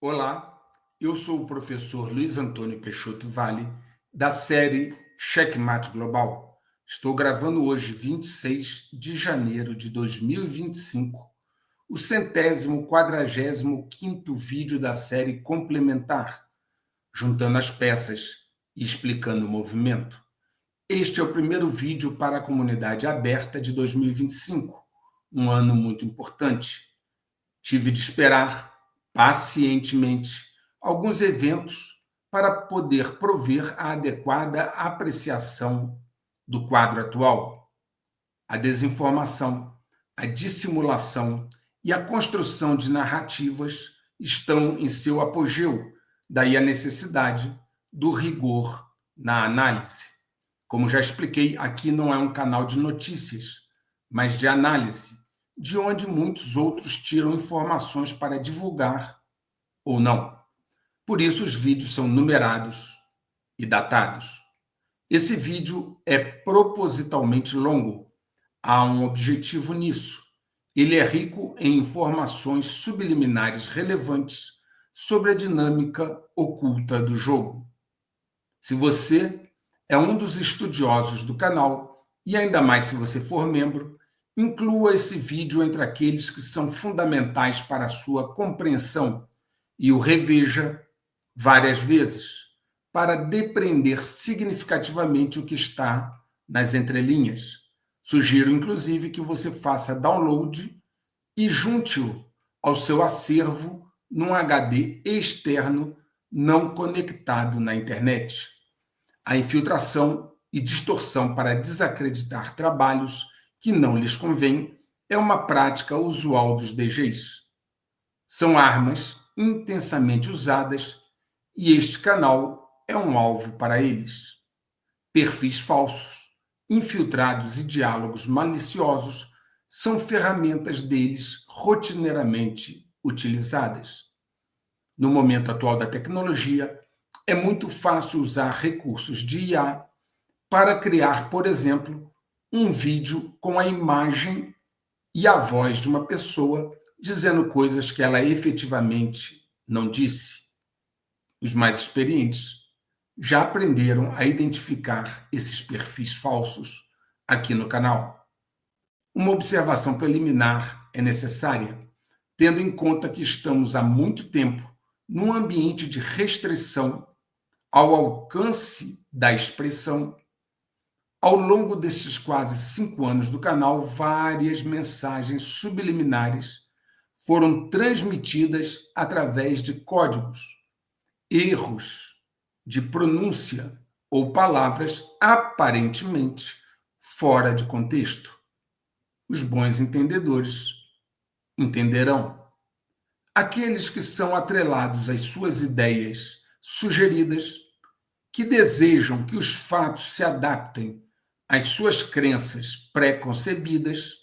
Olá, eu sou o professor Luiz Antônio Peixoto Vale, da série Checkmate Global. Estou gravando hoje, 26 de janeiro de 2025, o 145º vídeo da série complementar, juntando as peças e explicando o movimento. Este é o primeiro vídeo para a comunidade aberta de 2025, um ano muito importante. Tive de esperar pacientemente alguns eventos para poder prover a adequada apreciação do quadro atual. A desinformação, a dissimulação e a construção de narrativas estão em seu apogeu, daí a necessidade do rigor na análise. Como já expliquei, aqui não é um canal de notícias, mas de análise, de onde muitos outros tiram informações para divulgar ou não. Por isso, os vídeos são numerados e datados. Esse vídeo é propositalmente longo. Há um objetivo nisso. Ele é rico em informações subliminares relevantes sobre a dinâmica oculta do jogo. Se você é um dos estudiosos do canal, e ainda mais se você for membro, inclua esse vídeo entre aqueles que são fundamentais para a sua compreensão e o reveja várias vezes para depreender significativamente o que está nas entrelinhas. Sugiro, inclusive, que você faça download e junte-o ao seu acervo num HD externo não conectado na internet. A infiltração e distorção para desacreditar trabalhos que não lhes convêm é uma prática usual dos DGs. São armas intensamente usadas e este canal é um alvo para eles. Perfis falsos, infiltrados e diálogos maliciosos são ferramentas deles rotineiramente utilizadas. No momento atual da tecnologia, é muito fácil usar recursos de IA para criar, por exemplo, um vídeo com a imagem e a voz de uma pessoa dizendo coisas que ela efetivamente não disse. Os mais experientes já aprenderam a identificar esses perfis falsos aqui no canal. Uma observação preliminar é necessária, tendo em conta que estamos há muito tempo num ambiente de restrição ao alcance da expressão. Ao longo desses quase 5 anos do canal, várias mensagens subliminares foram transmitidas através de códigos, erros de pronúncia ou palavras aparentemente fora de contexto. Os bons entendedores entenderão. Aqueles que são atrelados às suas ideias sugeridas, que desejam que os fatos se adaptem às suas crenças pré-concebidas,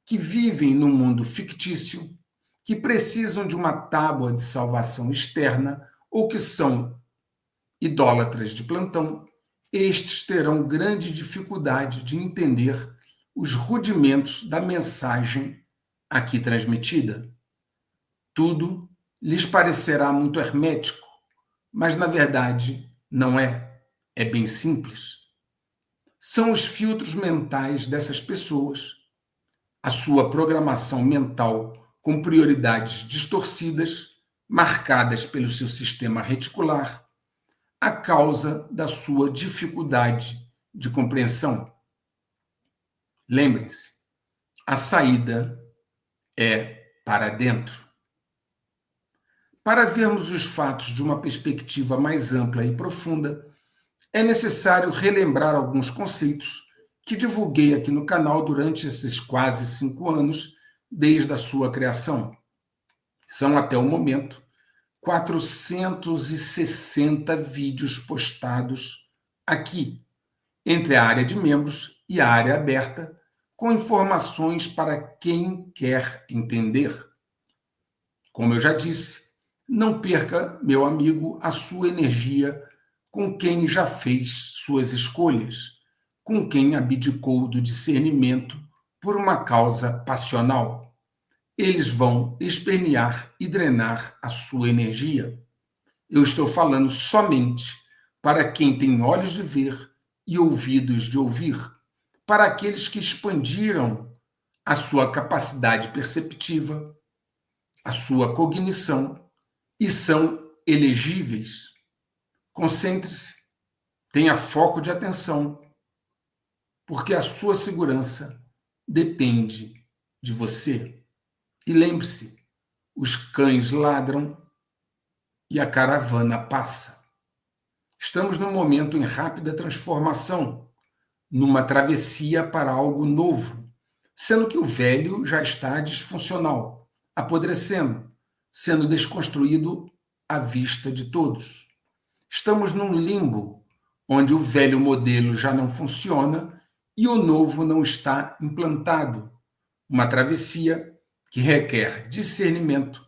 que vivem num mundo fictício, que precisam de uma tábua de salvação externa ou que são idólatras de plantão, estes terão grande dificuldade de entender os rudimentos da mensagem aqui transmitida. Tudo lhes parecerá muito hermético, mas na verdade não é. É bem simples. São os filtros mentais dessas pessoas, a sua programação mental com prioridades distorcidas, marcadas pelo seu sistema reticular, a causa da sua dificuldade de compreensão. Lembrem-se, a saída é para dentro. Para vermos os fatos de uma perspectiva mais ampla e profunda, é necessário relembrar alguns conceitos que divulguei aqui no canal durante esses quase 5 anos, desde a sua criação. São, até o momento, 460 vídeos postados aqui, entre a área de membros e a área aberta, com informações para quem quer entender. Como eu já disse, não perca, meu amigo, a sua energia com quem já fez suas escolhas, com quem abdicou do discernimento por uma causa passional. eles vão espernear e drenar a sua energia. Eu estou falando somente para quem tem olhos de ver e ouvidos de ouvir, para aqueles que expandiram a sua capacidade perceptiva, a sua cognição e são elegíveis. Concentre-se, tenha foco de atenção, porque a sua segurança depende de você. E lembre-se, os cães ladram e a caravana passa. Estamos num momento em rápida transformação, numa travessia para algo novo, sendo que o velho já está disfuncional, apodrecendo, sendo desconstruído à vista de todos. Estamos num limbo, onde o velho modelo já não funciona e o novo não está implantado. Uma travessia que requer discernimento,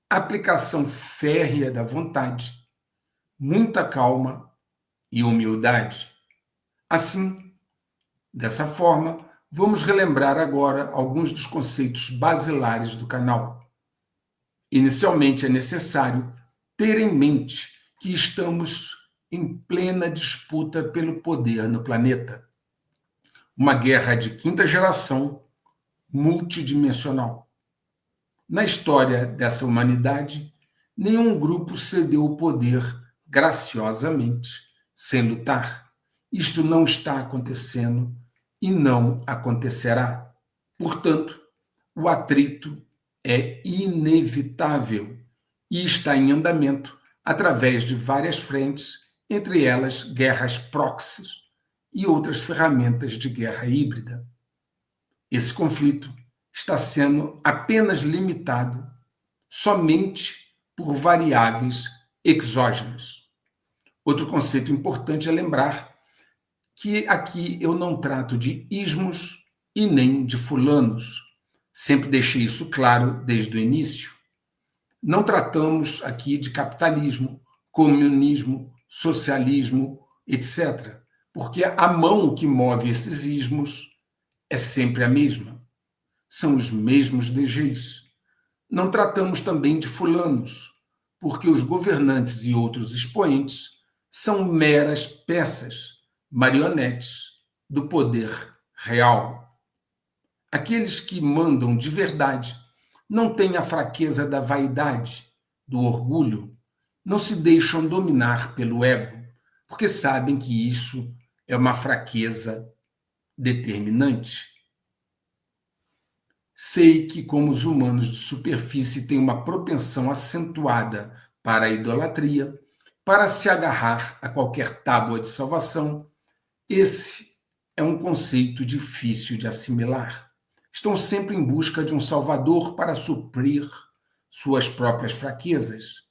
aplicação férrea da vontade, muita calma e humildade. Assim, dessa forma, vamos relembrar agora alguns dos conceitos basilares do canal. Inicialmente, é necessário ter em mente que estamos em plena disputa pelo poder no planeta. Uma guerra de quinta geração, multidimensional. Na história dessa humanidade, nenhum grupo cedeu o poder graciosamente, sem lutar. Isto não está acontecendo e não acontecerá. Portanto, o atrito é inevitável e está em andamento através de várias frentes, entre elas guerras proxies e outras ferramentas de guerra híbrida. Esse conflito está sendo apenas limitado somente por variáveis exógenas. Outro conceito importante é lembrar que aqui eu não trato de ismos e nem de fulanos. Sempre deixei isso claro desde o início. Não tratamos aqui de capitalismo, comunismo, socialismo, etc., porque a mão que move esses ismos é sempre a mesma. São os mesmos DGs. Não tratamos também de fulanos, porque os governantes e outros expoentes são meras peças, marionetes do poder real. Aqueles que mandam de verdade não têm a fraqueza da vaidade, do orgulho, não se deixam dominar pelo ego, porque sabem que isso é uma fraqueza determinante. Sei que, como os humanos de superfície têm uma propensão acentuada para a idolatria, para se agarrar a qualquer tábua de salvação, esse é um conceito difícil de assimilar. Estão sempre em busca de um salvador para suprir suas próprias fraquezas.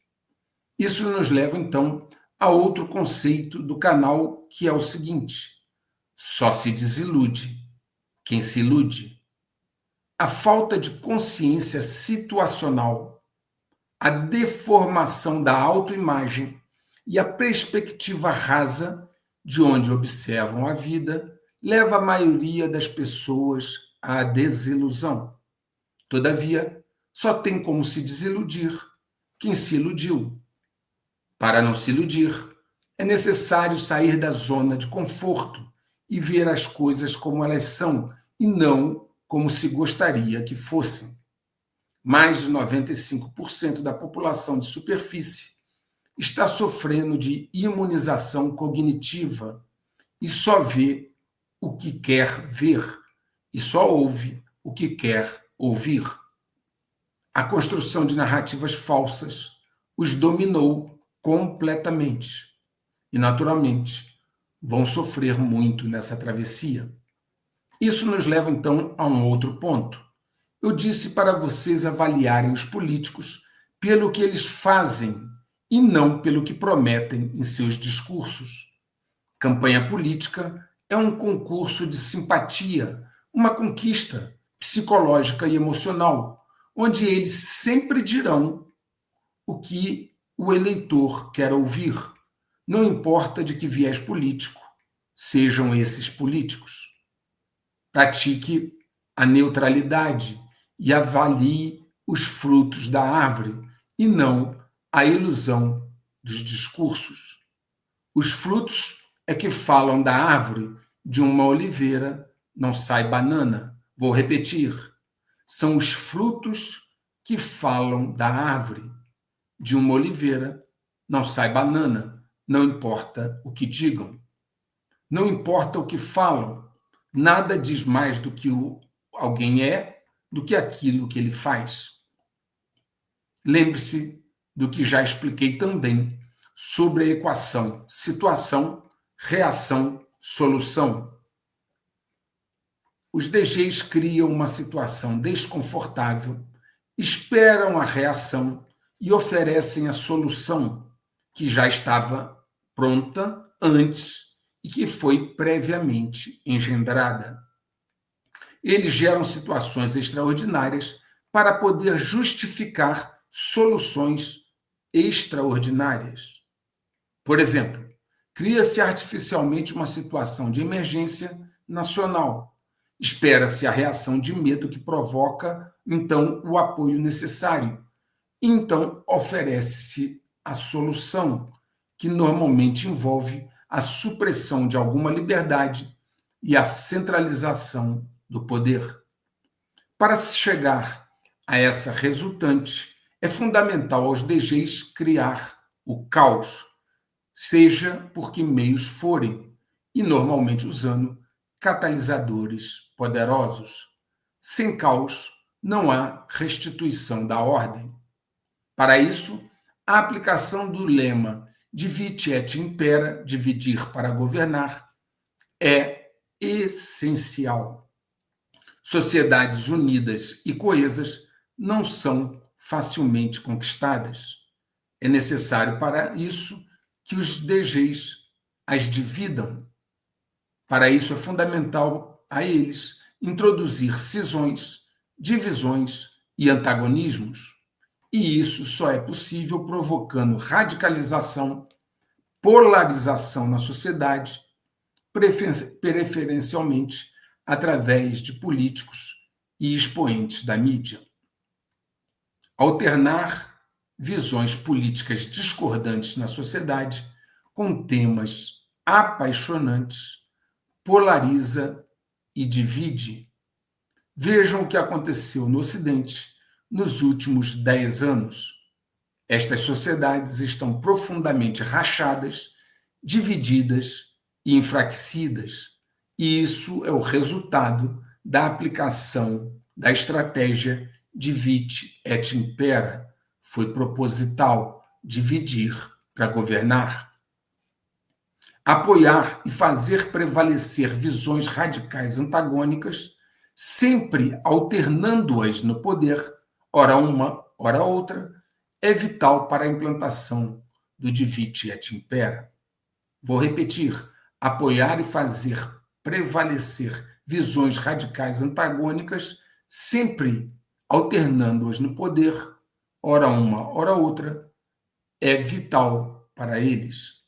Isso nos leva, então, a outro conceito do canal, que é o seguinte: só se desilude quem se ilude. A falta de consciência situacional, a deformação da autoimagem e a perspectiva rasa de onde observam a vida leva a maioria das pessoas à desilusão. Todavia, só tem como se desiludir quem se iludiu. Para não se iludir, é necessário sair da zona de conforto e ver as coisas como elas são e não como se gostaria que fossem. Mais de 95% da população de superfície está sofrendo de imunização cognitiva e só vê o que quer ver e só ouve o que quer ouvir. A construção de narrativas falsas os dominou completamente e, naturalmente, vão sofrer muito nessa travessia. Isso nos leva, então, a um outro ponto. Eu disse para vocês avaliarem os políticos pelo que eles fazem e não pelo que prometem em seus discursos. Campanha política é um concurso de simpatia, uma conquista psicológica e emocional, onde eles sempre dirão o que o eleitor quer ouvir, não importa de que viés político sejam esses políticos. Pratique a neutralidade e avalie os frutos da árvore e não a ilusão dos discursos. Os frutos é que falam da árvore. De uma oliveira não sai banana. Vou repetir. São os frutos que falam da árvore. De uma oliveira não sai banana. Não importa o que digam. Não importa o que falam. Nada diz mais do que alguém é do que aquilo que ele faz. Lembre-se do que já expliquei também sobre a equação situação, reação, solução. Os DGs criam uma situação desconfortável, esperam a reação e oferecem a solução, que já estava pronta antes e que foi previamente engendrada. Eles geram situações extraordinárias para poder justificar soluções extraordinárias. Por exemplo, cria-se artificialmente uma situação de emergência nacional. Espera-se a reação de medo que provoca, então, o apoio necessário. Então, oferece-se a solução, que normalmente envolve a supressão de alguma liberdade e a centralização do poder. Para se chegar a essa resultante, é fundamental aos DGs criar o caos, seja por que meios forem, e normalmente usando catalisadores poderosos. Sem caos, não há restituição da ordem. Para isso, a aplicação do lema divide et impera, dividir para governar, é essencial. Sociedades unidas e coesas não são facilmente conquistadas. É necessário para isso que os DGs as dividam. Para isso é fundamental a eles introduzir cisões, divisões e antagonismos. E isso só é possível provocando radicalização, polarização na sociedade, preferencialmente através de políticos e expoentes da mídia. Alternar visões políticas discordantes na sociedade com temas apaixonantes polariza e divide. Vejam o que aconteceu no Ocidente nos últimos 10 anos. Estas sociedades estão profundamente rachadas, divididas e enfraquecidas. E isso é o resultado da aplicação da estratégia divide et impera. Foi proposital dividir para governar. Apoiar e fazer prevalecer visões radicais antagônicas, sempre alternando-as no poder, ora uma, ora outra, é vital para a implantação do divide et impera. Vou repetir: apoiar e fazer prevalecer visões radicais antagônicas, sempre alternando-as no poder, ora uma, ora outra, é vital para eles.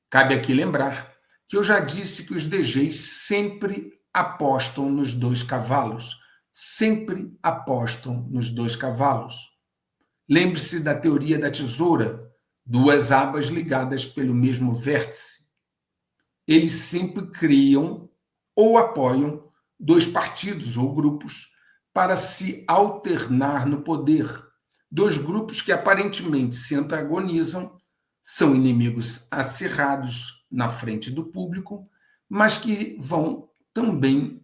Cabe aqui lembrar que eu já disse que os DGs sempre apostam nos dois cavalos. Sempre apostam nos dois cavalos. Lembre-se da teoria da tesoura, duas abas ligadas pelo mesmo vértice. Eles sempre criam ou apoiam dois partidos ou grupos para se alternar no poder. Dois grupos que aparentemente se antagonizam, são inimigos acirrados na frente do público, mas que vão também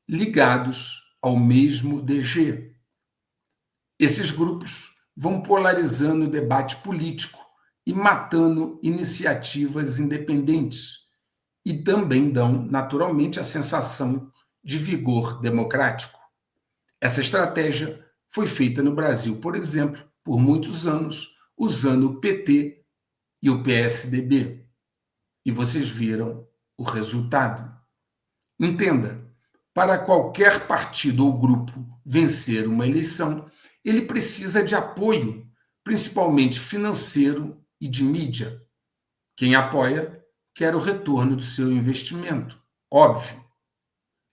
ligados ao mesmo DG. Esses grupos vão polarizando o debate político e matando iniciativas independentes, e também dão, naturalmente, a sensação de vigor democrático. Essa estratégia foi feita no Brasil, por exemplo, por muitos anos, usando o PT e o PSDB. E vocês viram o resultado. Entenda, para qualquer partido ou grupo vencer uma eleição, ele precisa de apoio, principalmente financeiro e de mídia. Quem apoia quer o retorno do seu investimento, óbvio.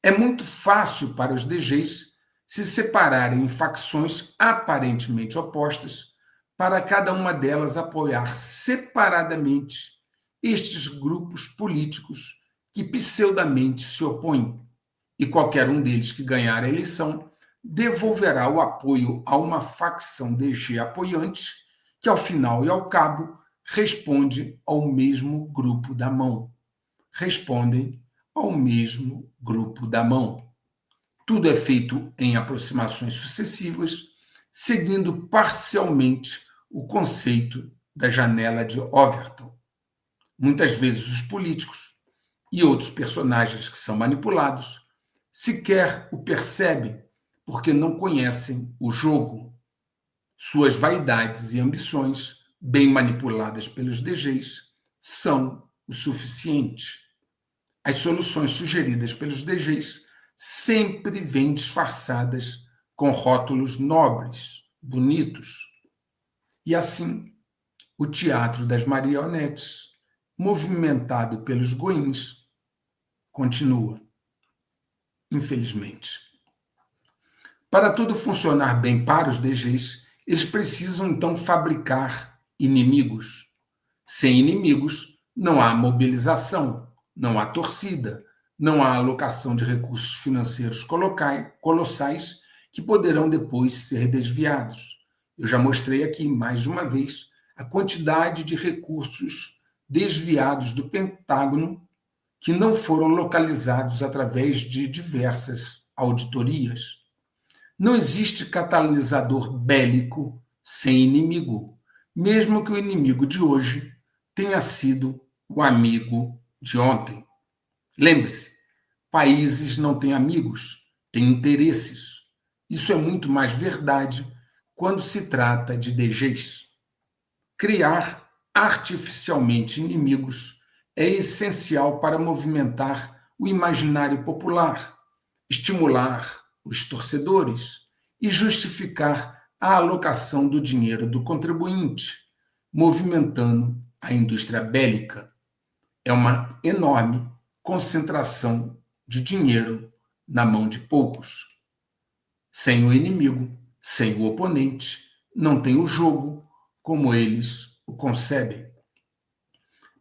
É muito fácil para os DGs se separarem em facções aparentemente opostas, para cada uma delas apoiar separadamente estes grupos políticos que pseudamente se opõem, e qualquer um deles que ganhar a eleição devolverá o apoio a uma facção DG apoiante, que ao final e ao cabo responde ao mesmo grupo da mão. Respondem ao mesmo grupo da mão. Tudo é feito em aproximações sucessivas, seguindo parcialmente o conceito da janela de Overton. Muitas vezes os políticos e outros personagens que são manipulados sequer o percebem porque não conhecem o jogo. Suas vaidades e ambições, bem manipuladas pelos DGs, são o suficiente. As soluções sugeridas pelos DGs sempre vêm disfarçadas com rótulos nobres, bonitos. E assim, o teatro das marionetes, movimentado pelos goins, continua, infelizmente. Para tudo funcionar bem para os DGs, eles precisam então fabricar inimigos. Sem inimigos, não há mobilização, não há torcida, não há alocação de recursos financeiros colossais que poderão depois ser desviados. Eu já mostrei aqui mais de uma vez a quantidade de recursos desviados do Pentágono que não foram localizados através de diversas auditorias. Não existe catalisador bélico sem inimigo, mesmo que o inimigo de hoje tenha sido o amigo de ontem. Lembre-se, países não têm amigos, têm interesses. Isso é muito mais verdade quando se trata de DGs. Criar artificialmente inimigos é essencial para movimentar o imaginário popular, estimular os torcedores e justificar a alocação do dinheiro do contribuinte, movimentando a indústria bélica. É uma enorme concentração de dinheiro na mão de poucos. Sem o inimigo, sem o oponente, não tem o jogo como eles o concebem.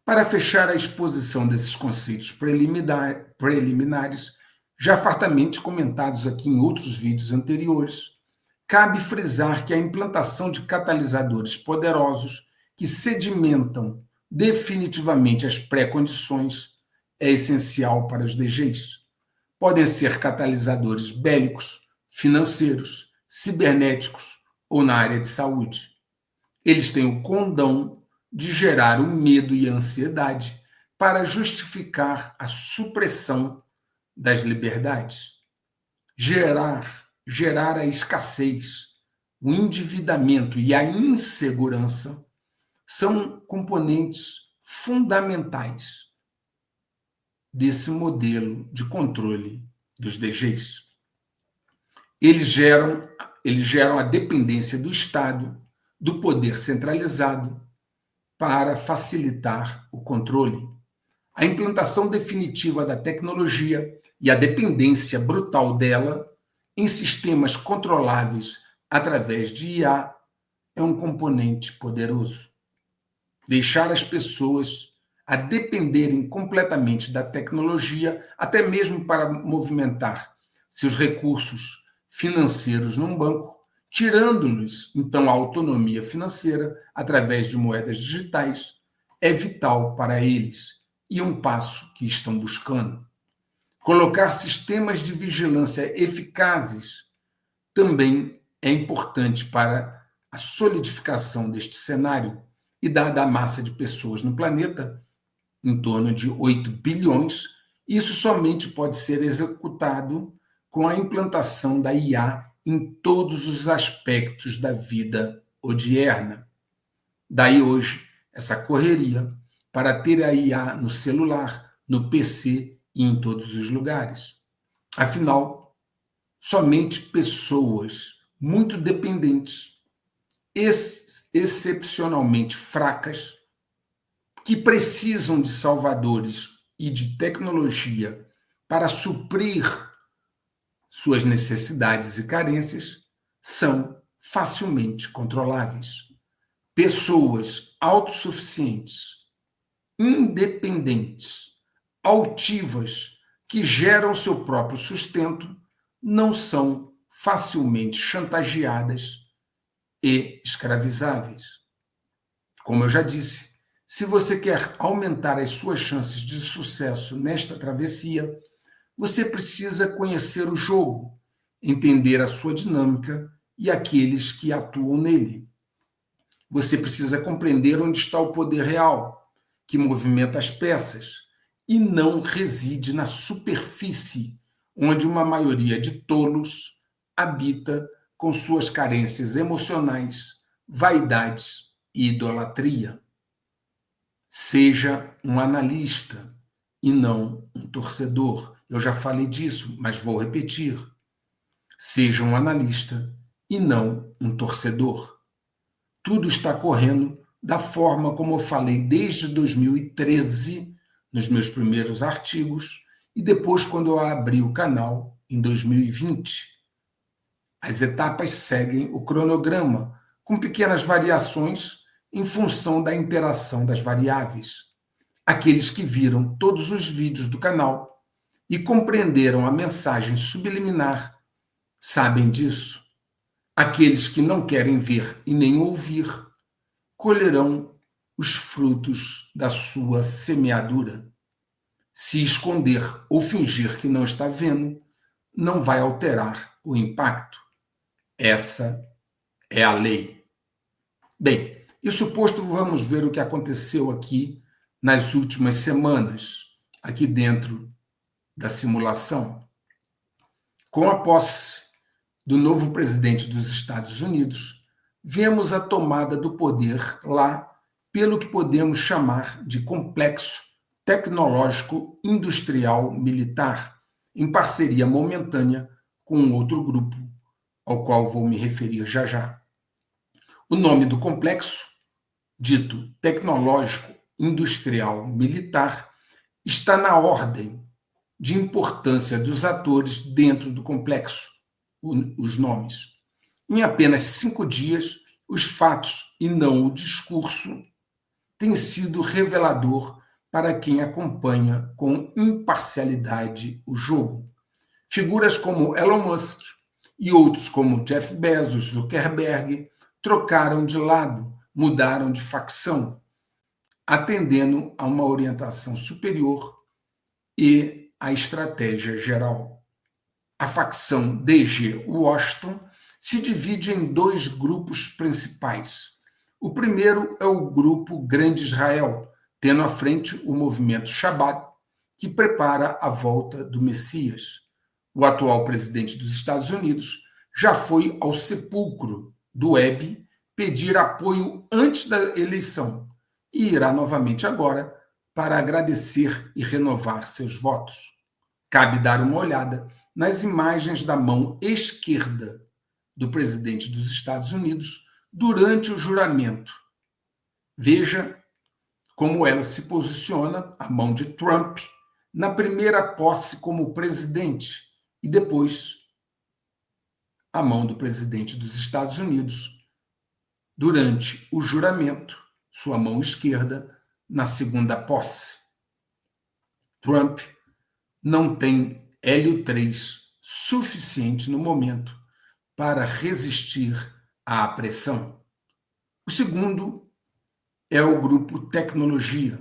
Para fechar a exposição desses conceitos preliminares, já fartamente comentados aqui em outros vídeos anteriores, cabe frisar que a implantação de catalisadores poderosos que sedimentam definitivamente as pré-condições é essencial para os DGs. Podem ser catalisadores bélicos, financeiros, cibernéticos ou na área de saúde. Eles têm o condão de gerar o medo e a ansiedade para justificar a supressão das liberdades. Gerar a escassez, o endividamento e a insegurança são componentes fundamentais desse modelo de controle dos DGs. Eles geram a dependência do Estado, do poder centralizado, para facilitar o controle. A implantação definitiva da tecnologia e a dependência brutal dela em sistemas controláveis através de IA é um componente poderoso. Deixar as pessoas a dependerem completamente da tecnologia, até mesmo para movimentar seus recursos financeiros num banco, tirando-lhes, então, a autonomia financeira através de moedas digitais, é vital para eles e um passo que estão buscando. Colocar sistemas de vigilância eficazes também é importante para a solidificação deste cenário e dada a massa de pessoas no planeta, em torno de 8 bilhões, isso somente pode ser executado com a implantação da IA em todos os aspectos da vida odierna. Daí hoje essa correria para ter a IA no celular, no PC e em todos os lugares. Afinal, somente pessoas muito dependentes, excepcionalmente fracas, que precisam de salvadores e de tecnologia para suprir Suas necessidades e carências são facilmente controláveis. Pessoas autossuficientes, independentes, altivas, que geram seu próprio sustento, não são facilmente chantageadas e escravizáveis. Como eu já disse, se você quer aumentar as suas chances de sucesso nesta travessia, você precisa conhecer o jogo, entender a sua dinâmica e aqueles que atuam nele. Você precisa compreender onde está o poder real, que movimenta as peças, e não reside na superfície, onde uma maioria de tolos habita com suas carências emocionais, vaidades e idolatria. Seja um analista e não um torcedor. Eu já falei disso, mas vou repetir. Seja um analista e não um torcedor. Tudo está correndo da forma como eu falei desde 2013, nos meus primeiros artigos, e depois quando eu abri o canal, em 2020. As etapas seguem o cronograma, com pequenas variações em função da interação das variáveis. Aqueles que viram todos os vídeos do canal e compreenderam a mensagem subliminar sabem disso. Aqueles que não querem ver e nem ouvir colherão os frutos da sua semeadura. Se esconder ou fingir que não está vendo, não vai alterar o impacto. Essa é a lei. Bem, isso posto, vamos ver o que aconteceu aqui nas últimas semanas, aqui dentro da simulação. Com a posse do novo presidente dos Estados Unidos, vemos a tomada do poder lá pelo que podemos chamar de complexo tecnológico industrial militar, em parceria momentânea com outro grupo, ao qual vou me referir já já. O nome do complexo, dito tecnológico industrial militar, está na ordem de importância dos atores dentro do complexo, os nomes. Em apenas 5 dias, os fatos e não o discurso têm sido revelador para quem acompanha com imparcialidade o jogo. Figuras como Elon Musk e outros como Jeff Bezos, Zuckerberg, trocaram de lado, mudaram de facção, atendendo a uma orientação superior e à estratégia geral. A facção DG Washington se divide em 2 grupos principais. O primeiro é o grupo Grande Israel, tendo à frente o movimento Shabbat, que prepara a volta do Messias. O atual presidente dos Estados Unidos já foi ao sepulcro do web pedir apoio antes da eleição e irá novamente agora para agradecer e renovar seus votos. Cabe dar uma olhada nas imagens da mão esquerda do presidente dos Estados Unidos durante o juramento. Veja como ela se posiciona, a mão de Trump, na primeira posse como presidente e depois a mão do presidente dos Estados Unidos durante o juramento, sua mão esquerda, na segunda posse. Trump não tem hélio 3 suficiente no momento para resistir à pressão. O segundo é o grupo Tecnologia,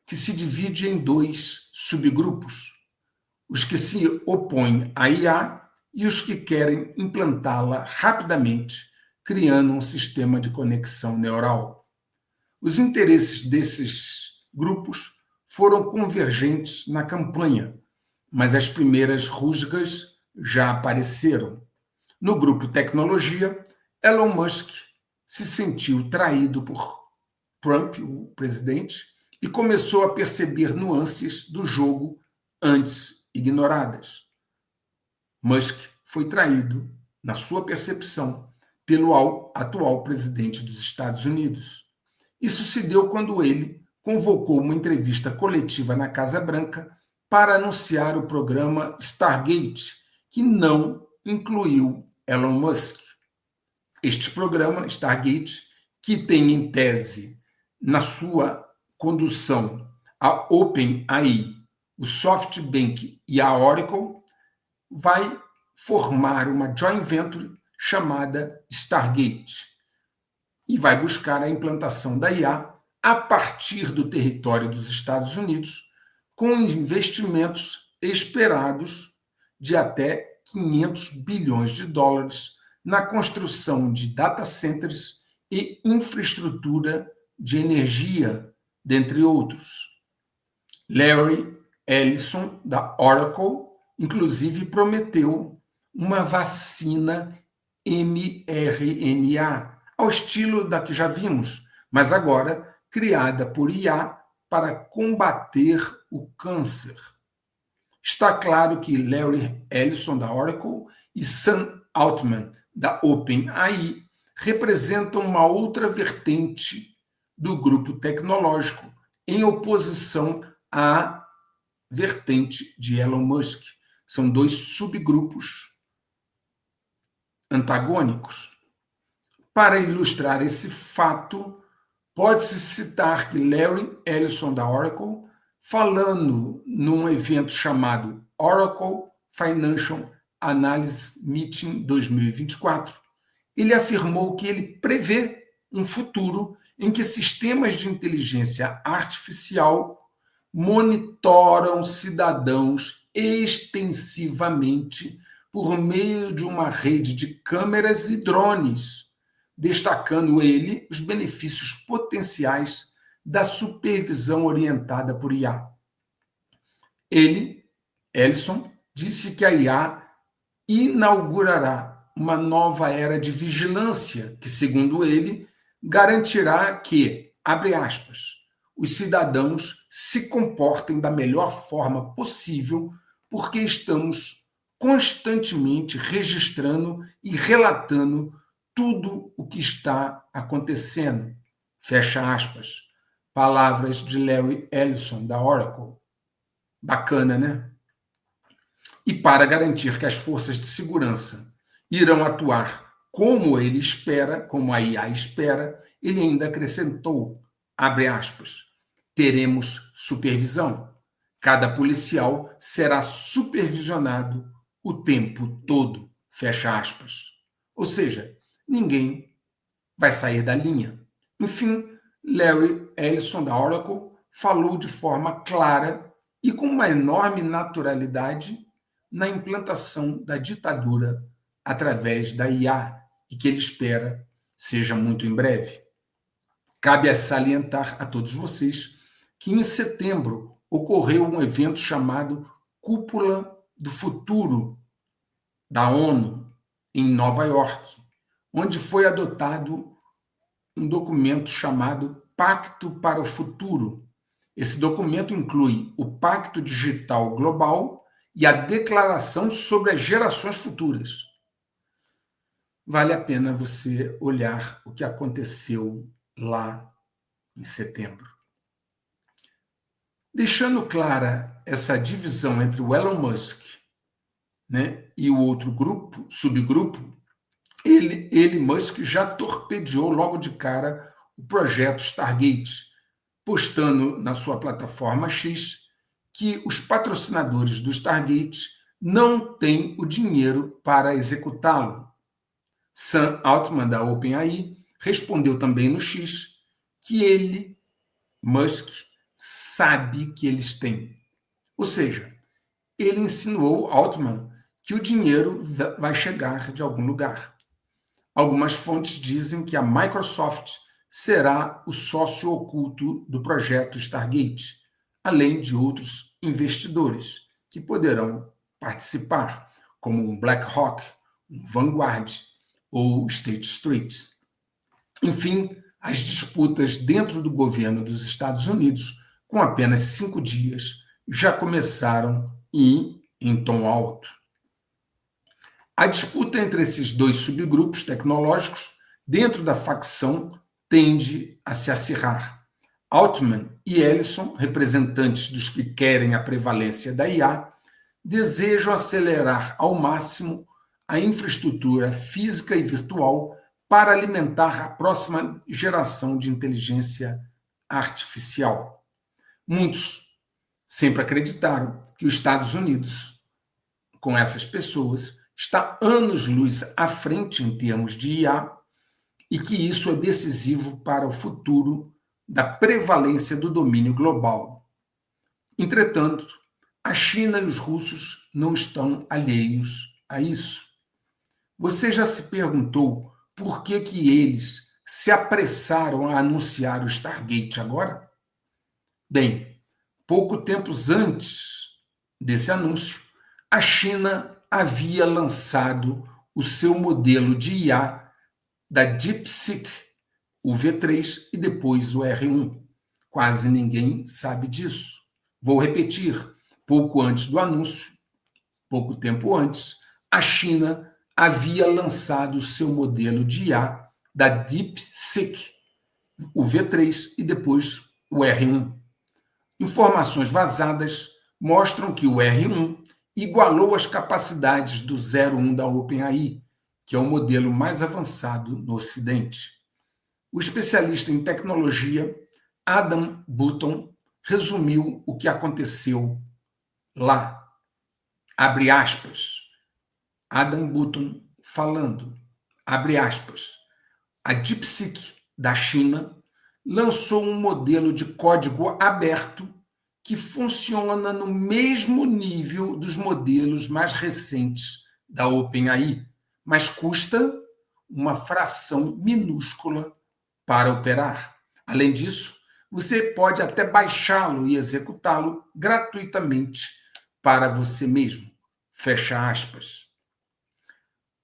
que se divide em 2 subgrupos: os que se opõem à IA e os que querem implantá-la rapidamente, criando um sistema de conexão neural. Os interesses desses grupos foram convergentes na campanha, mas as primeiras rusgas já apareceram. No grupo Tecnologia, Elon Musk se sentiu traído por Trump, o presidente, e começou a perceber nuances do jogo antes ignoradas. Musk foi traído, na sua percepção, pelo atual presidente dos Estados Unidos. Isso se deu quando ele convocou uma entrevista coletiva na Casa Branca para anunciar o programa Stargate, que não incluiu Elon Musk. Este programa, Stargate, que tem em tese na sua condução a OpenAI, o SoftBank e a Oracle, vai formar uma joint venture chamada Stargate e vai buscar a implantação da IA a partir do território dos Estados Unidos, com investimentos esperados de até 500 bilhões de dólares na construção de data centers e infraestrutura de energia, dentre outros. Larry Ellison, da Oracle, inclusive prometeu uma vacina mRNA, ao estilo da que já vimos, mas agora criada por IA para combater o câncer. Está claro que Larry Ellison, da Oracle, e Sam Altman, da OpenAI, representam uma outra vertente do grupo tecnológico, em oposição à vertente de Elon Musk. São dois subgrupos antagônicos. Para ilustrar esse fato, pode-se citar que Larry Ellison, da Oracle, falando num evento chamado Oracle Financial Analysis Meeting 2024, ele afirmou que ele prevê um futuro em que sistemas de inteligência artificial monitoram cidadãos extensivamente por meio de uma rede de câmeras e drones, destacando ele os benefícios potenciais da supervisão orientada por IA. Ele, Ellison, disse que a IA inaugurará uma nova era de vigilância que, segundo ele, garantirá que, abre aspas, os cidadãos se comportem da melhor forma possível porque estamos constantemente registrando e relatando tudo o que está acontecendo. Fecha aspas. Palavras de Larry Ellison, da Oracle. Bacana, né? E para garantir que as forças de segurança irão atuar como ele espera, como a IA espera, ele ainda acrescentou, abre aspas, teremos supervisão. Cada policial será supervisionado o tempo todo, fecha aspas. Ou seja, ninguém vai sair da linha. Enfim, Larry Ellison, da Oracle, falou de forma clara e com uma enorme naturalidade na implantação da ditadura através da IA e que ele espera seja muito em breve. Cabe salientar a todos vocês que em setembro ocorreu um evento chamado Cúpula do Futuro da ONU em Nova York, onde foi adotado um documento chamado Pacto para o Futuro. Esse documento inclui o Pacto Digital Global e a Declaração sobre as Gerações Futuras. Vale a pena você olhar o que aconteceu lá em setembro. Deixando clara essa divisão entre o Elon Musk, né, e o outro grupo, subgrupo, ele, Musk, já torpedeou logo de cara o projeto Stargate, postando na sua plataforma X que os patrocinadores do Stargate não têm o dinheiro para executá-lo. Sam Altman, da OpenAI, respondeu também no X que ele, Musk, sabe que eles têm. Ou seja, ele insinuou, Altman, que o dinheiro vai chegar de algum lugar. Algumas fontes dizem que a Microsoft será o sócio oculto do projeto Stargate, além de outros investidores que poderão participar, como um BlackRock, um Vanguard ou State Street. Enfim, as disputas dentro do governo dos Estados Unidos, com apenas 5 dias, já começaram em tom alto. A disputa entre esses dois subgrupos tecnológicos dentro da facção tende a se acirrar. Altman e Ellison, representantes dos que querem a prevalência da IA, desejam acelerar ao máximo a infraestrutura física e virtual para alimentar a próxima geração de inteligência artificial. Muitos sempre acreditaram que os Estados Unidos, com essas pessoas, está anos-luz à frente em termos de IA e que isso é decisivo para o futuro da prevalência do domínio global. Entretanto, a China e os russos não estão alheios a isso. Você já se perguntou por que eles se apressaram a anunciar o Stargate agora? Bem, pouco tempo antes desse anúncio, a China havia lançado o seu modelo de IA da DeepSeek, o V3 e depois o R1. Quase ninguém sabe disso. Vou repetir, pouco antes do anúncio, pouco tempo antes, a China havia lançado o seu modelo de IA da DeepSeek, o V3 e depois o R1. Informações vazadas mostram que o R1 igualou as capacidades do 01 da OpenAI, que é o modelo mais avançado no Ocidente. O especialista em tecnologia Adam Button resumiu o que aconteceu lá. Abre aspas. Adam Button falando, abre aspas. A DeepSeek da China lançou um modelo de código aberto que funciona no mesmo nível dos modelos mais recentes da OpenAI, mas custa uma fração minúscula para operar. Além disso, você pode até baixá-lo e executá-lo gratuitamente para você mesmo. Fecha aspas.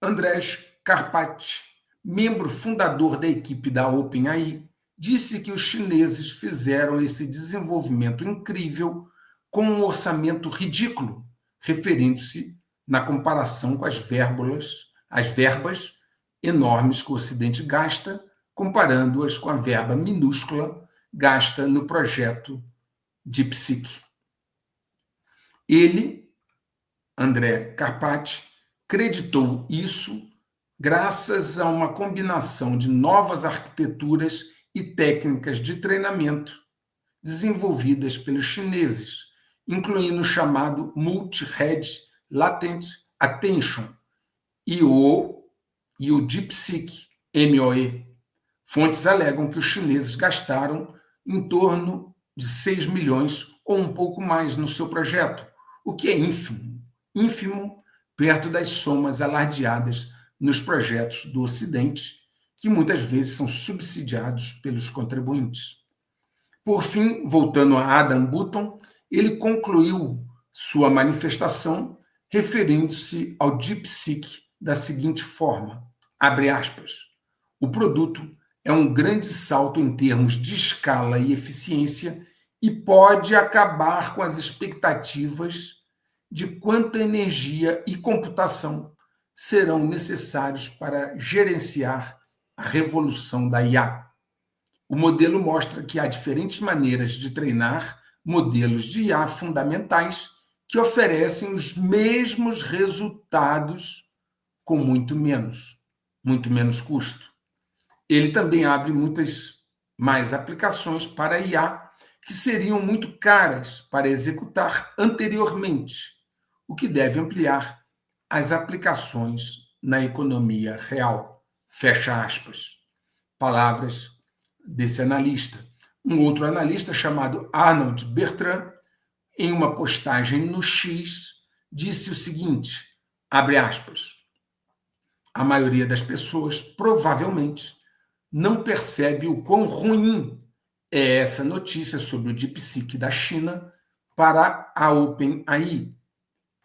Andrés Karpathy, membro fundador da equipe da OpenAI, disse que os chineses fizeram esse desenvolvimento incrível com um orçamento ridículo, referindo-se na comparação com as verbas enormes que o Ocidente gasta, comparando-as com a verba minúscula gasta no projeto DeepSeek. Ele, André Karpathy, creditou isso graças a uma combinação de novas arquiteturas e técnicas de treinamento desenvolvidas pelos chineses, incluindo o chamado Multi-Head Latent Attention e o DeepSeek MOE. Fontes alegam que os chineses gastaram em torno de 6 milhões ou um pouco mais no seu projeto, o que é ínfimo perto das somas alardeadas nos projetos do Ocidente, que muitas vezes são subsidiados pelos contribuintes. Por fim, voltando a Adam Button, ele concluiu sua manifestação referindo-se ao DeepSeek da seguinte forma, abre aspas, o produto é um grande salto em termos de escala e eficiência e pode acabar com as expectativas de quanta energia e computação serão necessários para gerenciar a revolução da IA. O modelo mostra que há diferentes maneiras de treinar modelos de IA fundamentais que oferecem os mesmos resultados com muito menos custo. Ele também abre muitas mais aplicações para IA que seriam muito caras para executar anteriormente, o que deve ampliar as aplicações na economia real. Fecha aspas. Palavras desse analista. Um outro analista chamado Arnold Bertrand, em uma postagem no X, disse o seguinte, abre aspas, a maioria das pessoas provavelmente não percebe o quão ruim é essa notícia sobre o DeepSeek da China para a OpenAI.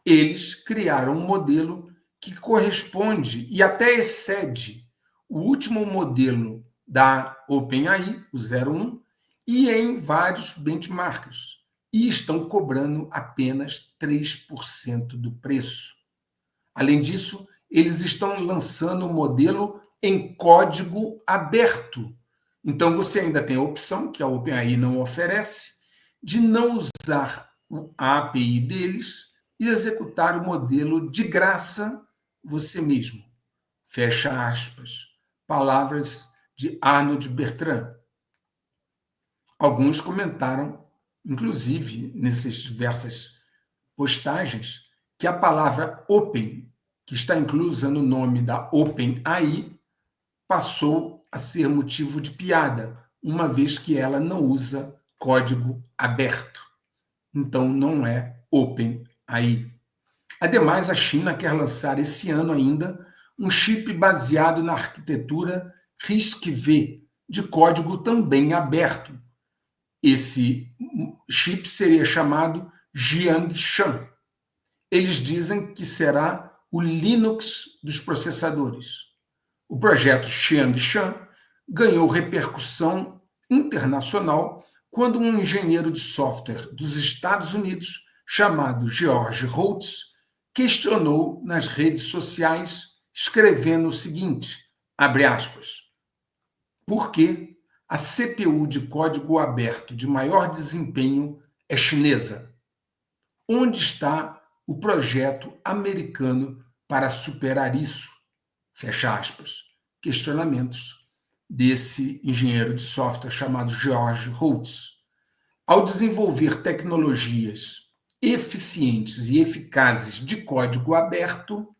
Eles criaram um modelo que corresponde e até excede o último modelo da OpenAI, o 01, e em vários benchmarks, e estão cobrando apenas 3% do preço. Além disso, eles estão lançando um modelo em código aberto. Então, você ainda tem a opção, que a OpenAI não oferece, de não usar a API deles e executar o modelo de graça você mesmo. Fecha aspas. Palavras de Arnold Bertrand. Alguns comentaram, inclusive nessas diversas postagens, que a palavra open, que está inclusa no nome da OpenAI, passou a ser motivo de piada, uma vez que ela não usa código aberto. Então não é OpenAI. Ademais, a China quer lançar esse ano ainda um chip baseado na arquitetura RISC-V, de código também aberto. Esse chip seria chamado Jiangshan. Eles dizem que será o Linux dos processadores. O projeto Jiangshan ganhou repercussão internacional quando um engenheiro de software dos Estados Unidos, chamado George Holtz, questionou nas redes sociais, escrevendo o seguinte, abre aspas, por que a CPU de código aberto de maior desempenho é chinesa? Onde está o projeto americano para superar isso? Fecha aspas. Questionamentos desse engenheiro de software chamado George Holtz. Ao desenvolver tecnologias eficientes e eficazes de código aberto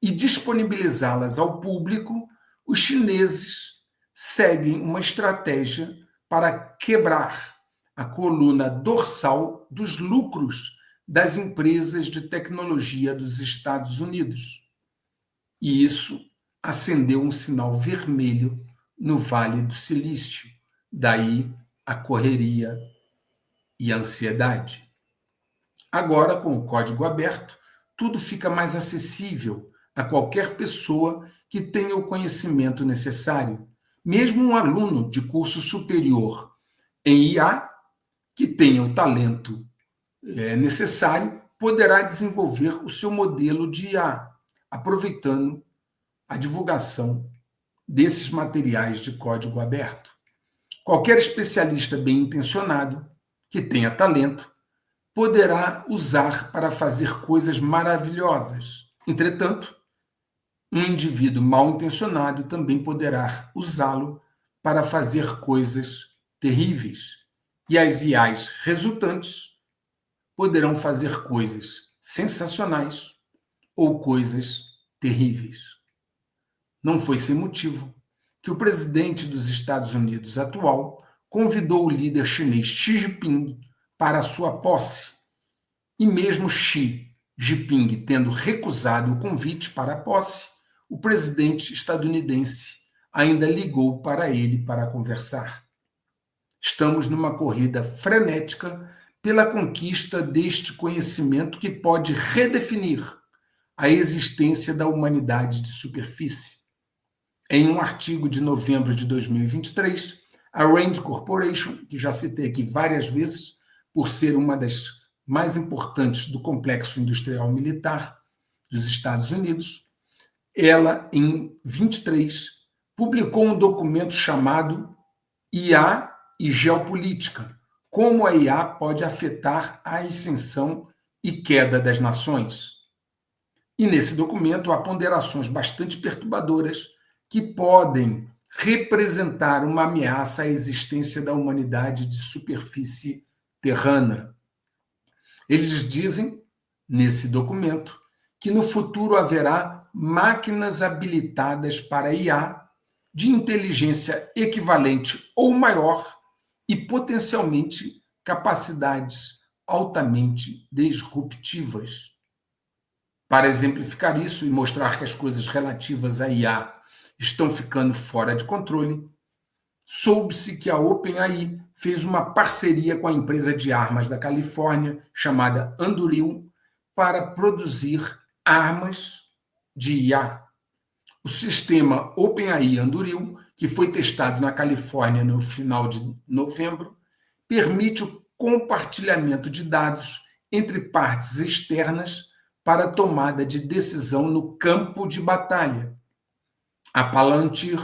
e disponibilizá-las ao público, os chineses seguem uma estratégia para quebrar a coluna dorsal dos lucros das empresas de tecnologia dos Estados Unidos. E isso acendeu um sinal vermelho no Vale do Silício. Daí a correria e a ansiedade. Agora, com o código aberto, tudo fica mais acessível a qualquer pessoa que tenha o conhecimento necessário, mesmo um aluno de curso superior em IA, que tenha o talento necessário, poderá desenvolver o seu modelo de IA, aproveitando a divulgação desses materiais de código aberto. Qualquer especialista bem intencionado, que tenha talento, poderá usar para fazer coisas maravilhosas. Entretanto, um indivíduo mal intencionado também poderá usá-lo para fazer coisas terríveis. E as IAs resultantes poderão fazer coisas sensacionais ou coisas terríveis. Não foi sem motivo que o presidente dos Estados Unidos atual convidou o líder chinês Xi Jinping para a sua posse. E mesmo Xi Jinping tendo recusado o convite para a posse, o presidente estadunidense ainda ligou para ele para conversar. Estamos numa corrida frenética pela conquista deste conhecimento que pode redefinir a existência da humanidade de superfície. Em um artigo de novembro de 2023, a Rand Corporation, que já citei aqui várias vezes, por ser uma das mais importantes do complexo industrial militar dos Estados Unidos, ela, em 23, publicou um documento chamado IA e Geopolítica, como a IA pode afetar a ascensão e queda das nações. E nesse documento há ponderações bastante perturbadoras que podem representar uma ameaça à existência da humanidade de superfície terrana. Eles dizem, nesse documento, que no futuro haverá máquinas habilitadas para IA de inteligência equivalente ou maior e potencialmente capacidades altamente disruptivas. Para exemplificar isso e mostrar que as coisas relativas à IA estão ficando fora de controle, soube-se que a OpenAI fez uma parceria com a empresa de armas da Califórnia, chamada Anduril, para produzir armas de IA. O sistema OpenAI Anduril, que foi testado na Califórnia no final de novembro, permite o compartilhamento de dados entre partes externas para a tomada de decisão no campo de batalha. A Palantir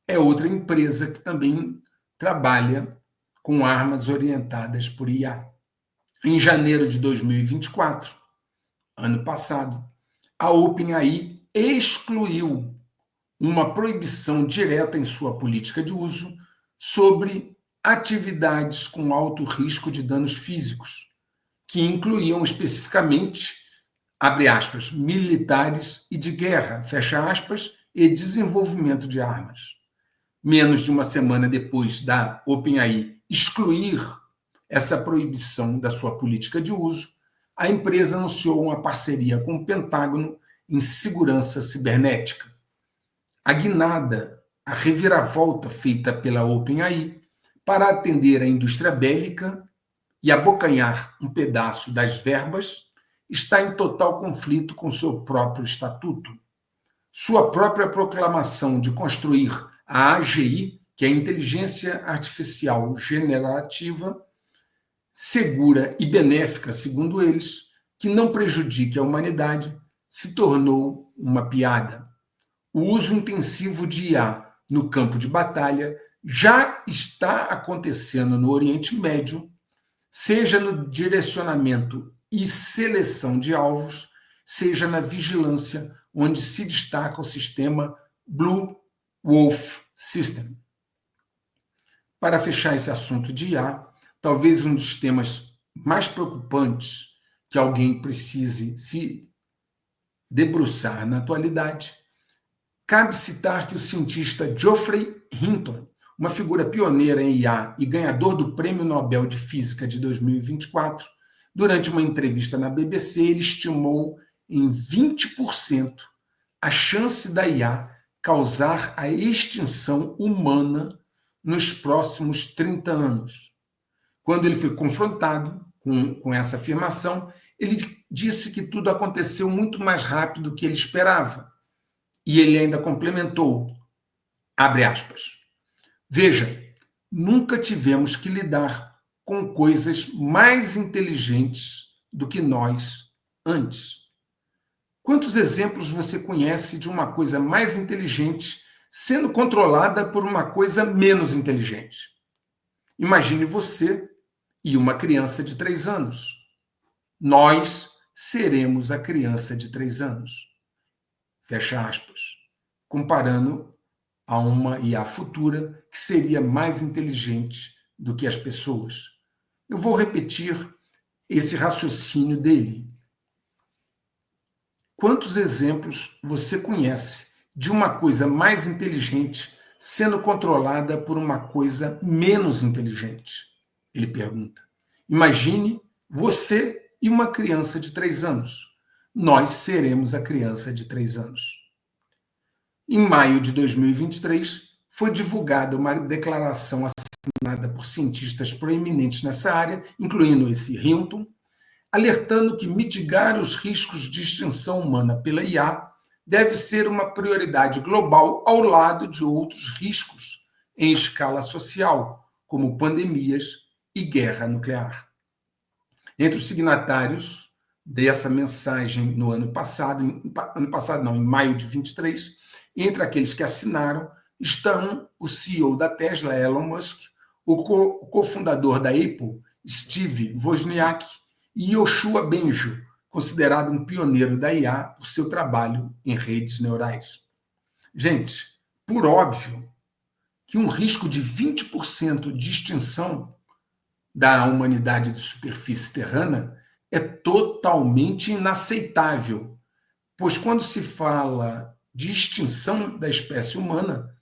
é outra empresa que também trabalha com armas orientadas por IA. Em janeiro de 2024, ano passado, a OpenAI excluiu uma proibição direta em sua política de uso sobre atividades com alto risco de danos físicos, que incluíam especificamente, abre aspas, militares e de guerra, fecha aspas, e desenvolvimento de armas. Menos de uma semana depois da OpenAI excluir essa proibição da sua política de uso, a empresa anunciou uma parceria com o Pentágono em segurança cibernética. A guinada, a reviravolta feita pela OpenAI para atender a indústria bélica e abocanhar um pedaço das verbas está em total conflito com seu próprio estatuto. Sua própria proclamação de construir a AGI, que é a Inteligência Artificial Generativa, segura e benéfica, segundo eles, que não prejudique a humanidade, se tornou uma piada. O uso intensivo de IA no campo de batalha já está acontecendo no Oriente Médio, seja no direcionamento e seleção de alvos, seja na vigilância, onde se destaca o sistema Blue Wolf System. Para fechar esse assunto de IA, talvez um dos temas mais preocupantes que alguém precise se debruçar na atualidade, cabe citar que o cientista Geoffrey Hinton, uma figura pioneira em IA e ganhador do Prêmio Nobel de Física de 2024, durante uma entrevista na BBC, ele estimou em 20% a chance da IA causar a extinção humana nos próximos 30 anos. Quando ele foi confrontado com essa afirmação, ele disse que tudo aconteceu muito mais rápido do que ele esperava. E ele ainda complementou, abre aspas, veja, nunca tivemos que lidar com coisas mais inteligentes do que nós antes. Quantos exemplos você conhece de uma coisa mais inteligente sendo controlada por uma coisa menos inteligente? Imagine você e uma criança de 3 anos. Nós seremos a criança de 3 anos. Fecha aspas. Comparando a uma IA futura que seria mais inteligente do que as pessoas. Eu vou repetir esse raciocínio dele. Quantos exemplos você conhece de uma coisa mais inteligente sendo controlada por uma coisa menos inteligente? Ele pergunta. Imagine você e uma criança de 3 anos. Nós seremos a criança de 3 anos. Em maio de 2023, foi divulgada uma declaração assinada por cientistas proeminentes nessa área, incluindo esse Hinton, alertando que mitigar os riscos de extinção humana pela IA deve ser uma prioridade global ao lado de outros riscos em escala social, como pandemias e guerra nuclear. Entre os signatários dessa mensagem no ano passado, em maio de 23, entre aqueles que assinaram, estão o CEO da Tesla, Elon Musk, o cofundador da Apple, Steve Wozniak, e Yoshua Bengio, considerado um pioneiro da IA por seu trabalho em redes neurais. Gente, por óbvio que um risco de 20% de extinção da humanidade de superfície terrana é totalmente inaceitável, pois quando se fala de extinção da espécie humana,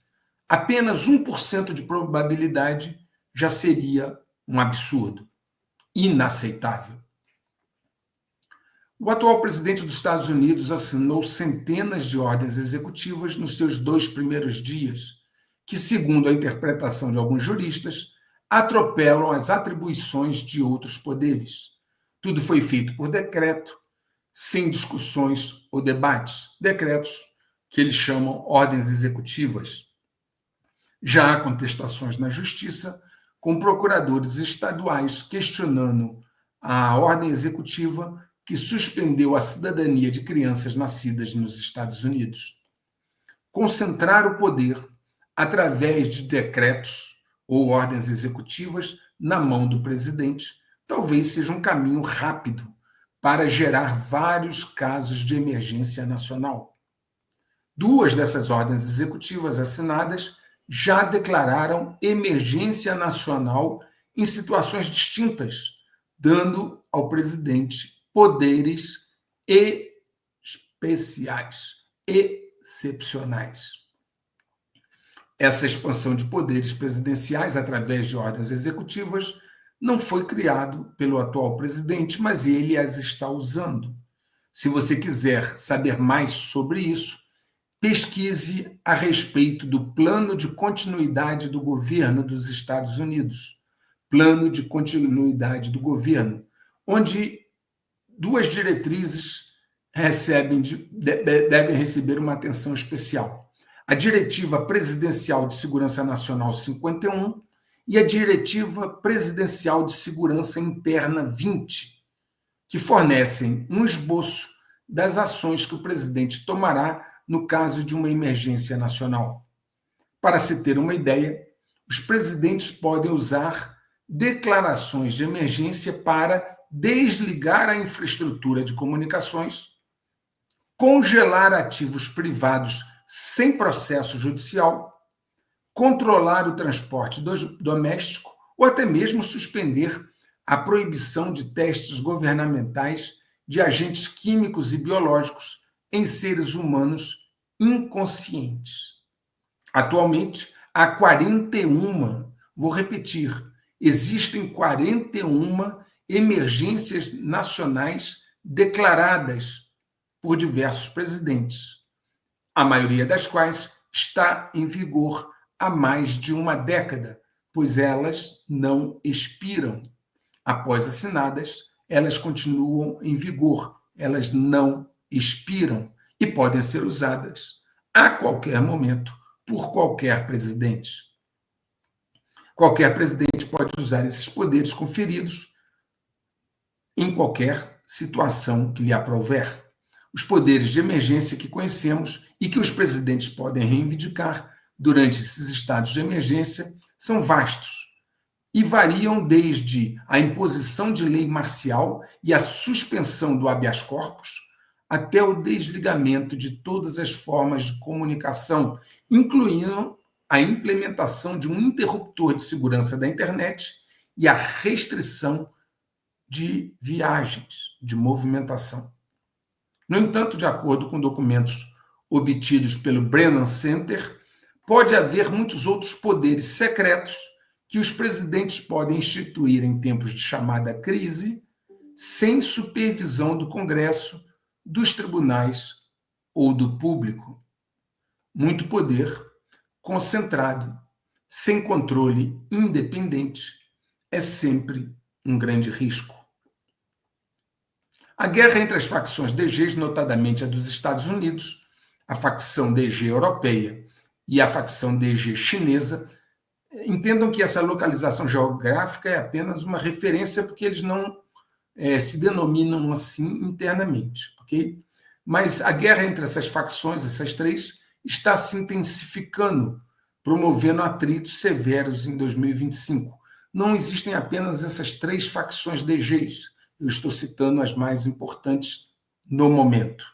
apenas 1% de probabilidade já seria um absurdo, inaceitável. O atual presidente dos Estados Unidos assinou centenas de ordens executivas nos seus 2 primeiros dias, que, segundo a interpretação de alguns juristas, atropelam as atribuições de outros poderes. Tudo foi feito por decreto, sem discussões ou debates. Decretos que eles chamam ordens executivas. Já há contestações na justiça, com procuradores estaduais questionando a ordem executiva que suspendeu a cidadania de crianças nascidas nos Estados Unidos. Concentrar o poder através de decretos ou ordens executivas na mão do presidente talvez seja um caminho rápido para gerar vários casos de emergência nacional. 2 dessas ordens executivas assinadas já declararam emergência nacional em situações distintas, dando ao presidente poderes especiais, excepcionais. Essa expansão de poderes presidenciais através de ordens executivas não foi criado pelo atual presidente, mas ele as está usando. Se você quiser saber mais sobre isso, pesquise a respeito do Plano de Continuidade do Governo dos Estados Unidos. Plano de Continuidade do Governo, onde 2 diretrizes devem receber uma atenção especial. A Diretiva Presidencial de Segurança Nacional 51 e a Diretiva Presidencial de Segurança Interna 20, que fornecem um esboço das ações que o presidente tomará no caso de uma emergência nacional. Para se ter uma ideia, os presidentes podem usar declarações de emergência para desligar a infraestrutura de comunicações, congelar ativos privados sem processo judicial, controlar o transporte doméstico ou até mesmo suspender a proibição de testes governamentais de agentes químicos e biológicos em seres humanos inconscientes. Atualmente, há 41, vou repetir, existem 41 emergências nacionais declaradas por diversos presidentes, a maioria das quais está em vigor há mais de uma década, pois elas não expiram. Após assinadas, elas continuam em vigor, elas não expiram e podem ser usadas a qualquer momento por qualquer presidente. Qualquer presidente pode usar esses poderes conferidos em qualquer situação que lhe aprouver. Os poderes de emergência que conhecemos e que os presidentes podem reivindicar durante esses estados de emergência são vastos e variam desde a imposição de lei marcial e a suspensão do habeas corpus até o desligamento de todas as formas de comunicação, incluindo a implementação de um interruptor de segurança da internet e a restrição de viagens, de movimentação. No entanto, de acordo com documentos obtidos pelo Brennan Center, pode haver muitos outros poderes secretos que os presidentes podem instituir em tempos de chamada crise, sem supervisão do Congresso, dos tribunais ou do público. Muito poder concentrado, sem controle independente, é sempre um grande risco. A guerra entre as facções DGs, notadamente a dos Estados Unidos, a facção DG europeia e a facção DG chinesa, entendam que essa localização geográfica é apenas uma referência porque eles não se denominam assim internamente, ok? Mas a guerra entre essas facções, essas 3, está se intensificando, promovendo atritos severos em 2025. Não existem apenas essas 3 facções DGs, eu estou citando as mais importantes no momento.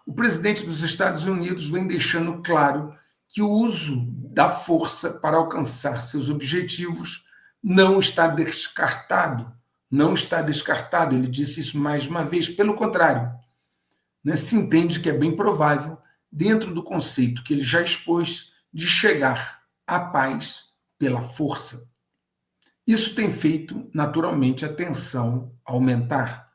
O presidente dos Estados Unidos vem deixando claro que o uso da força para alcançar seus objetivos não está descartado. Não está descartado, ele disse isso mais uma vez. Pelo contrário, se entende que é bem provável, dentro do conceito que ele já expôs, de chegar à paz pela força. Isso tem feito, naturalmente, a tensão aumentar.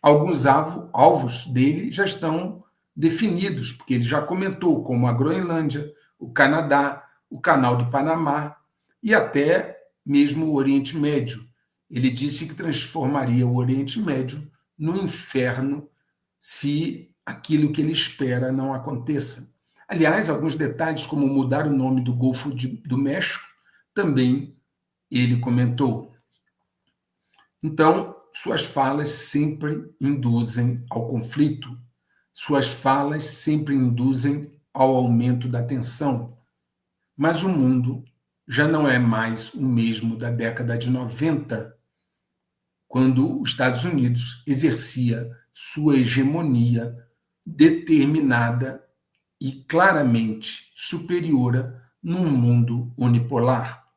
Alguns alvos dele já estão definidos, porque ele já comentou, como a Groenlândia, o Canadá, o Canal do Panamá e até mesmo o Oriente Médio. Ele disse que transformaria o Oriente Médio no inferno se aquilo que ele espera não aconteça. Aliás, alguns detalhes, como mudar o nome do Golfo do México, também ele comentou. Então, suas falas sempre induzem ao conflito, suas falas sempre induzem ao aumento da tensão. Mas o mundo já não é mais o mesmo da década de 90, quando os Estados Unidos exercia sua hegemonia determinada e claramente superior num mundo unipolar.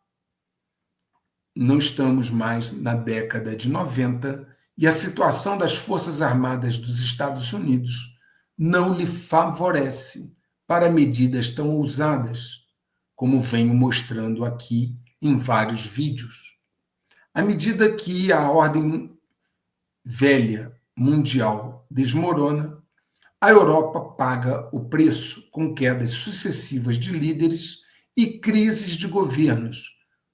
Não estamos mais na década de 90 e a situação das Forças Armadas dos Estados Unidos não lhe favorece para medidas tão ousadas, como venho mostrando aqui em vários vídeos. À medida que a ordem velha mundial desmorona, a Europa paga o preço com quedas sucessivas de líderes e crises de governos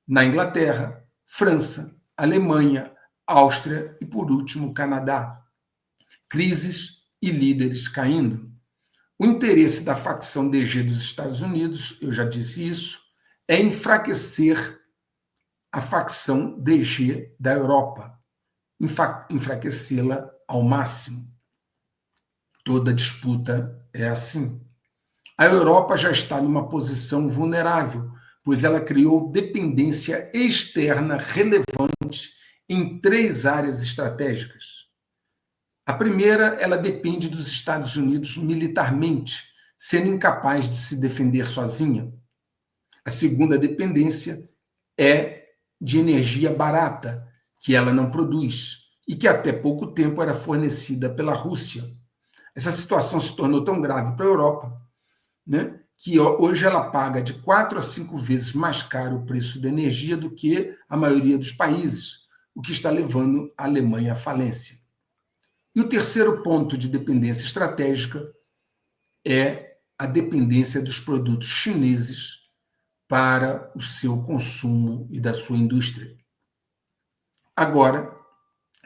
na Inglaterra, França, Alemanha, Áustria e, por último, Canadá. Crises e líderes caindo. O interesse da facção DG dos Estados Unidos, eu já disse isso, é enfraquecer a facção DG da Europa, enfraquecê-la ao máximo. Toda disputa é assim. A Europa já está numa posição vulnerável, pois ela criou dependência externa relevante em 3 áreas estratégicas. A primeira, ela depende dos Estados Unidos militarmente, sendo incapaz de se defender sozinha. A segunda dependência é de energia barata, que ela não produz, e que até pouco tempo era fornecida pela Rússia. Essa situação se tornou tão grave para a Europa, né, que hoje ela paga de 4 a 5 vezes mais caro o preço da energia do que a maioria dos países, o que está levando a Alemanha à falência. E o terceiro ponto de dependência estratégica é a dependência dos produtos chineses para o seu consumo e da sua indústria. Agora,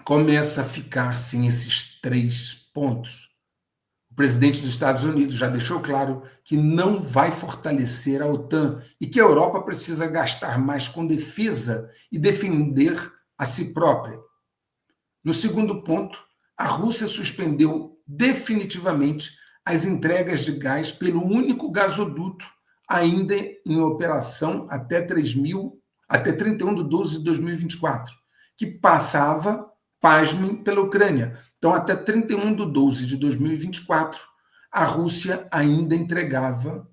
começa a ficar sem esses 3 pontos. O presidente dos Estados Unidos já deixou claro que não vai fortalecer a OTAN e que a Europa precisa gastar mais com defesa e defender a si própria. No segundo ponto, a Rússia suspendeu definitivamente as entregas de gás pelo único gasoduto ainda em operação até 31 de 12 de 2024, que passava, pasmem, pela Ucrânia. Então, até 31 de 12 de 2024, a Rússia ainda entregava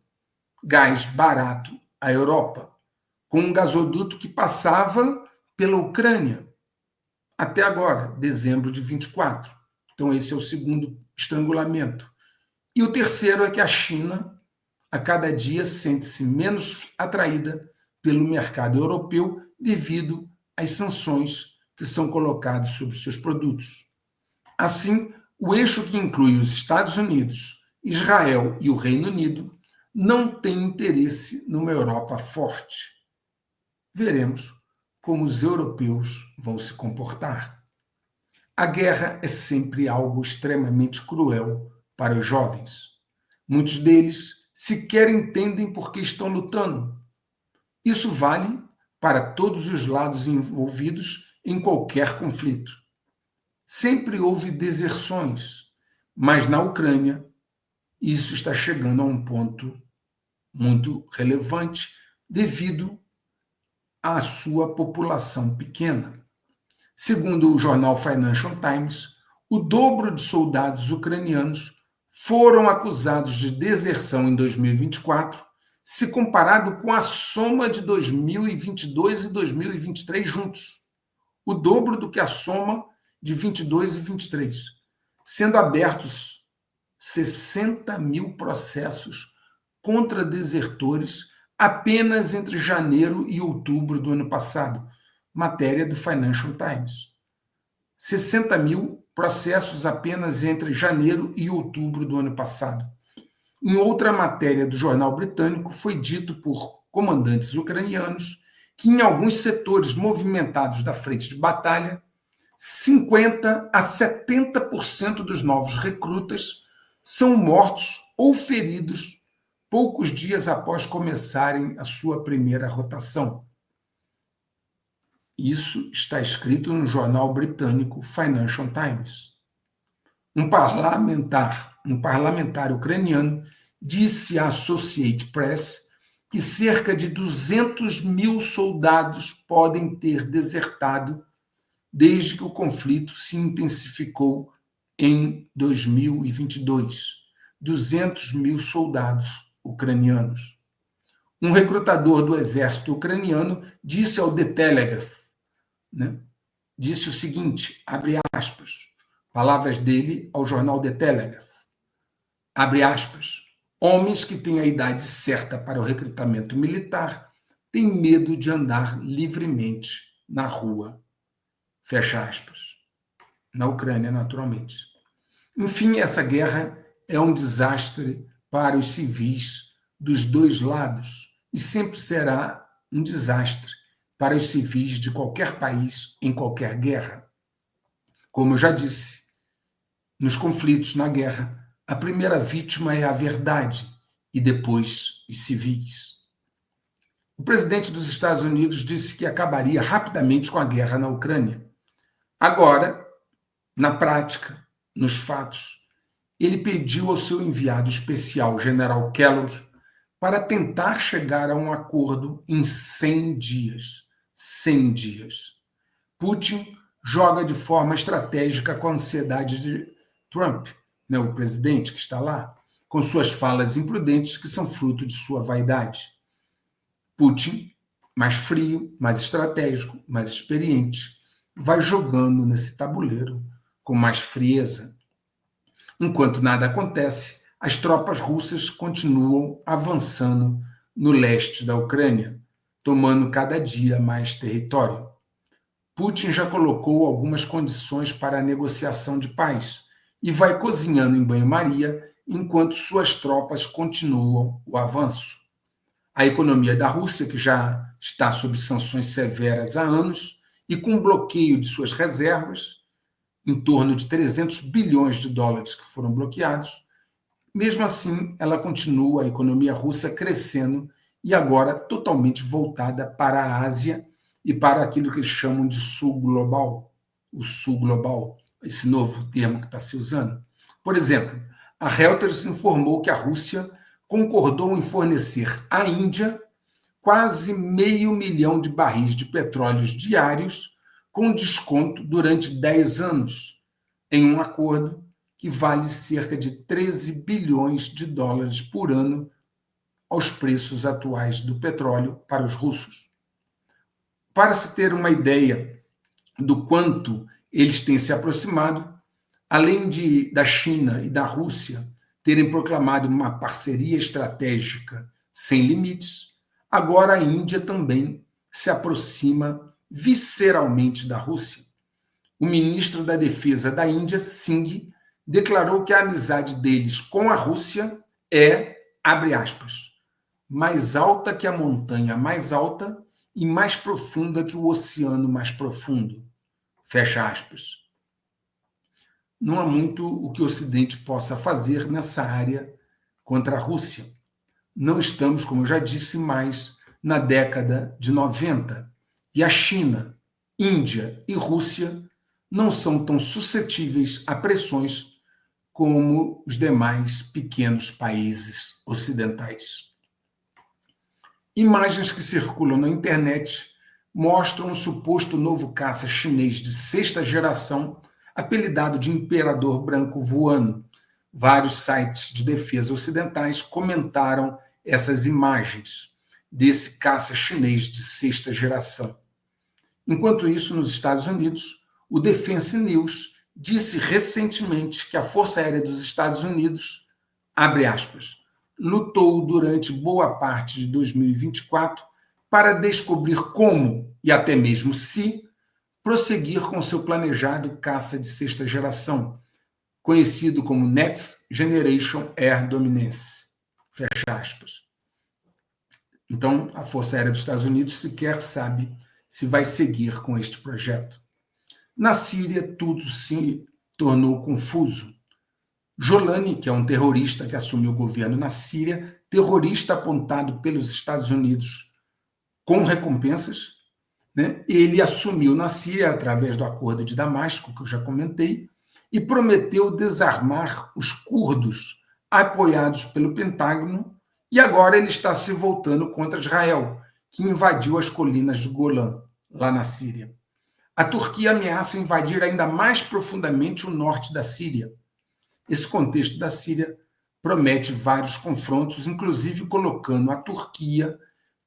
gás barato à Europa, com um gasoduto que passava pela Ucrânia, até agora, dezembro de 24. Então, esse é o segundo estrangulamento. E o terceiro é que a China, a cada dia, sente-se menos atraída pelo mercado europeu devido às sanções que são colocadas sobre seus produtos. Assim, o eixo que inclui os Estados Unidos, Israel e o Reino Unido não tem interesse numa Europa forte. Veremos como os europeus vão se comportar. A guerra é sempre algo extremamente cruel para os jovens. Muitos deles sequer entendem por que estão lutando. Isso vale para todos os lados envolvidos em qualquer conflito. Sempre houve deserções, mas na Ucrânia isso está chegando a um ponto muito relevante devido à sua população pequena. Segundo o jornal Financial Times, o dobro de soldados ucranianos foram acusados de deserção em 2024, se comparado com a soma de 2022 e 2023 juntos. O dobro do que a soma de 22 e 23, sendo abertos 60 mil processos contra desertores apenas entre janeiro e outubro do ano passado, matéria do Financial Times. 60 mil processos apenas entre janeiro e outubro do ano passado. Em outra matéria do jornal britânico, foi dito por comandantes ucranianos que em alguns setores movimentados da frente de batalha, 50 a 70% dos novos recrutas são mortos ou feridos poucos dias após começarem a sua primeira rotação. Isso está escrito no jornal britânico Financial Times. Um parlamentar ucraniano disse à Associated Press que cerca de 200 mil soldados podem ter desertado desde que o conflito se intensificou em 2022. 200 mil soldados ucranianos. Um recrutador do exército ucraniano disse ao The Telegraph, né, disse o seguinte, abre aspas, palavras dele ao jornal The Telegraph, abre aspas, homens que têm a idade certa para o recrutamento militar têm medo de andar livremente na rua, fecha aspas, na Ucrânia, naturalmente. Enfim, essa guerra é um desastre para os civis dos dois lados e sempre será um desastre para os civis de qualquer país em qualquer guerra. Como eu já disse, nos conflitos, na guerra, a primeira vítima é a verdade e depois os civis. O presidente dos Estados Unidos disse que acabaria rapidamente com a guerra na Ucrânia. Agora, na prática, nos fatos, ele pediu ao seu enviado especial, General Kellogg, para tentar chegar a um acordo em 100 dias. 100 dias. Putin joga de forma estratégica com a ansiedade de Trump, né, o presidente que está lá, com suas falas imprudentes que são fruto de sua vaidade. Putin, mais frio, mais estratégico, mais experiente, vai jogando nesse tabuleiro com mais frieza. Enquanto nada acontece, as tropas russas continuam avançando no leste da Ucrânia, tomando cada dia mais território. Putin já colocou algumas condições para a negociação de paz e vai cozinhando em banho-maria enquanto suas tropas continuam o avanço. A economia da Rússia, que já está sob sanções severas há anos e com bloqueio de suas reservas, em torno de 300 bilhões de dólares que foram bloqueados, mesmo assim, ela continua, a economia russa, crescendo e agora totalmente voltada para a Ásia e para aquilo que eles chamam de Sul Global, o Sul Global, esse novo termo que está se usando. Por exemplo, a Reuters informou que a Rússia concordou em fornecer à Índia quase 500 mil de barris de petróleo diários com desconto durante 10 anos, em um acordo que vale cerca de 13 bilhões de dólares por ano aos preços atuais do petróleo para os russos. Para se ter uma ideia do quanto eles têm se aproximado, além da China e da Rússia terem proclamado uma parceria estratégica sem limites, agora a Índia também se aproxima visceralmente da Rússia. O ministro da Defesa da Índia, Singh, declarou que a amizade deles com a Rússia é, abre aspas, mais alta que a montanha mais alta e mais profunda que o oceano mais profundo, fecha aspas. Não há muito o que o Ocidente possa fazer nessa área contra a Rússia. Não estamos, como eu já disse, mais na década de 90. E a China, Índia e Rússia não são tão suscetíveis a pressões como os demais pequenos países ocidentais. Imagens que circulam na internet mostram um suposto novo caça chinês de 6ª geração, apelidado de Imperador Branco voando. Vários sites de defesa ocidentais comentaram essas imagens desse caça chinês de 6ª geração. Enquanto isso, nos Estados Unidos, o Defense News disse recentemente que a Força Aérea dos Estados Unidos, abre aspas, lutou durante boa parte de 2024 para descobrir como, e até mesmo se, prosseguir com seu planejado caça de 6ª geração, conhecido como Next Generation Air Dominance, fecha aspas. Então, a Força Aérea dos Estados Unidos sequer sabe se vai seguir com este projeto. Na Síria, tudo se tornou confuso. Jolani, que é um terrorista que assumiu o governo na Síria, terrorista apontado pelos Estados Unidos com recompensas, né? Ele assumiu na Síria através do acordo de Damasco, que eu já comentei, e prometeu desarmar os curdos apoiados pelo Pentágono, e agora ele está se voltando contra Israel, que invadiu as colinas de Golã, lá na Síria. a Turquia ameaça invadir ainda mais profundamente o norte da Síria. Esse contexto da Síria promete vários confrontos, inclusive colocando a Turquia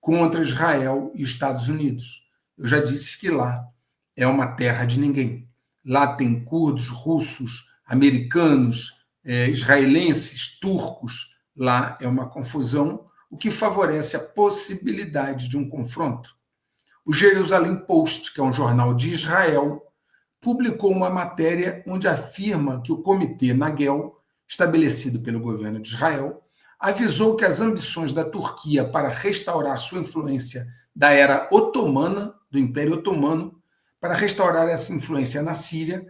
contra Israel e os Estados Unidos. Eu já disse que lá é uma terra de ninguém. Lá tem curdos, russos, americanos, israelenses, turcos. Lá é uma confusão, o que favorece a possibilidade de um confronto. O Jerusalem Post, que é um jornal de Israel, publicou uma matéria onde afirma que o Comitê Nagel, estabelecido pelo governo de Israel, avisou que as ambições da Turquia para restaurar sua influência da era otomana, do Império Otomano, para restaurar essa influência na Síria,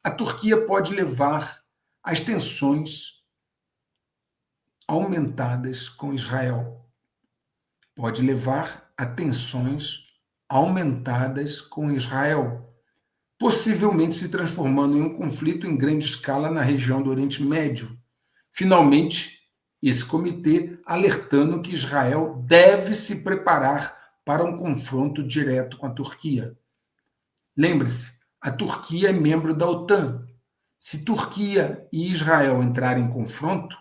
a Turquia pode levar às tensões aumentadas com Israel. Pode levar a tensões aumentadas com Israel, possivelmente se transformando em um conflito em grande escala na região do Oriente Médio. Finalmente, esse comitê alertando que Israel deve se preparar para um confronto direto com a Turquia. Lembre-se, a Turquia é membro da OTAN. Se Turquia e Israel entrarem em confronto,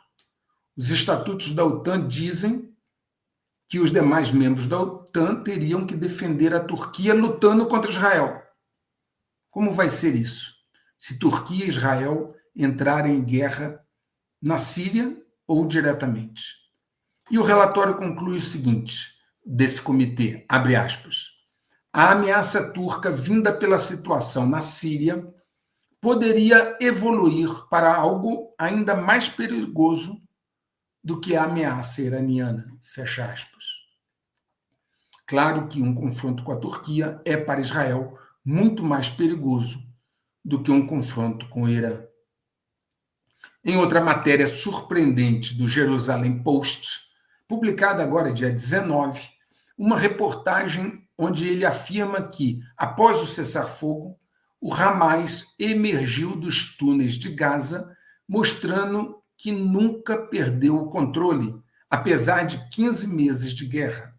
os estatutos da OTAN dizem que os demais membros da OTAN teriam que defender a Turquia lutando contra Israel. Como vai ser isso? Se Turquia e Israel entrarem em guerra na Síria ou diretamente? E o relatório conclui o seguinte, desse comitê, abre aspas, a ameaça turca vinda pela situação na Síria poderia evoluir para algo ainda mais perigoso do que a ameaça iraniana, fecha aspas. Claro que um confronto com a Turquia é para Israel muito mais perigoso do que um confronto com o Irã. Em outra matéria surpreendente do Jerusalem Post, publicada agora dia 19, uma reportagem onde ele afirma que, após o cessar-fogo, o Hamas emergiu dos túneis de Gaza, mostrando que nunca perdeu o controle, apesar de 15 meses de guerra.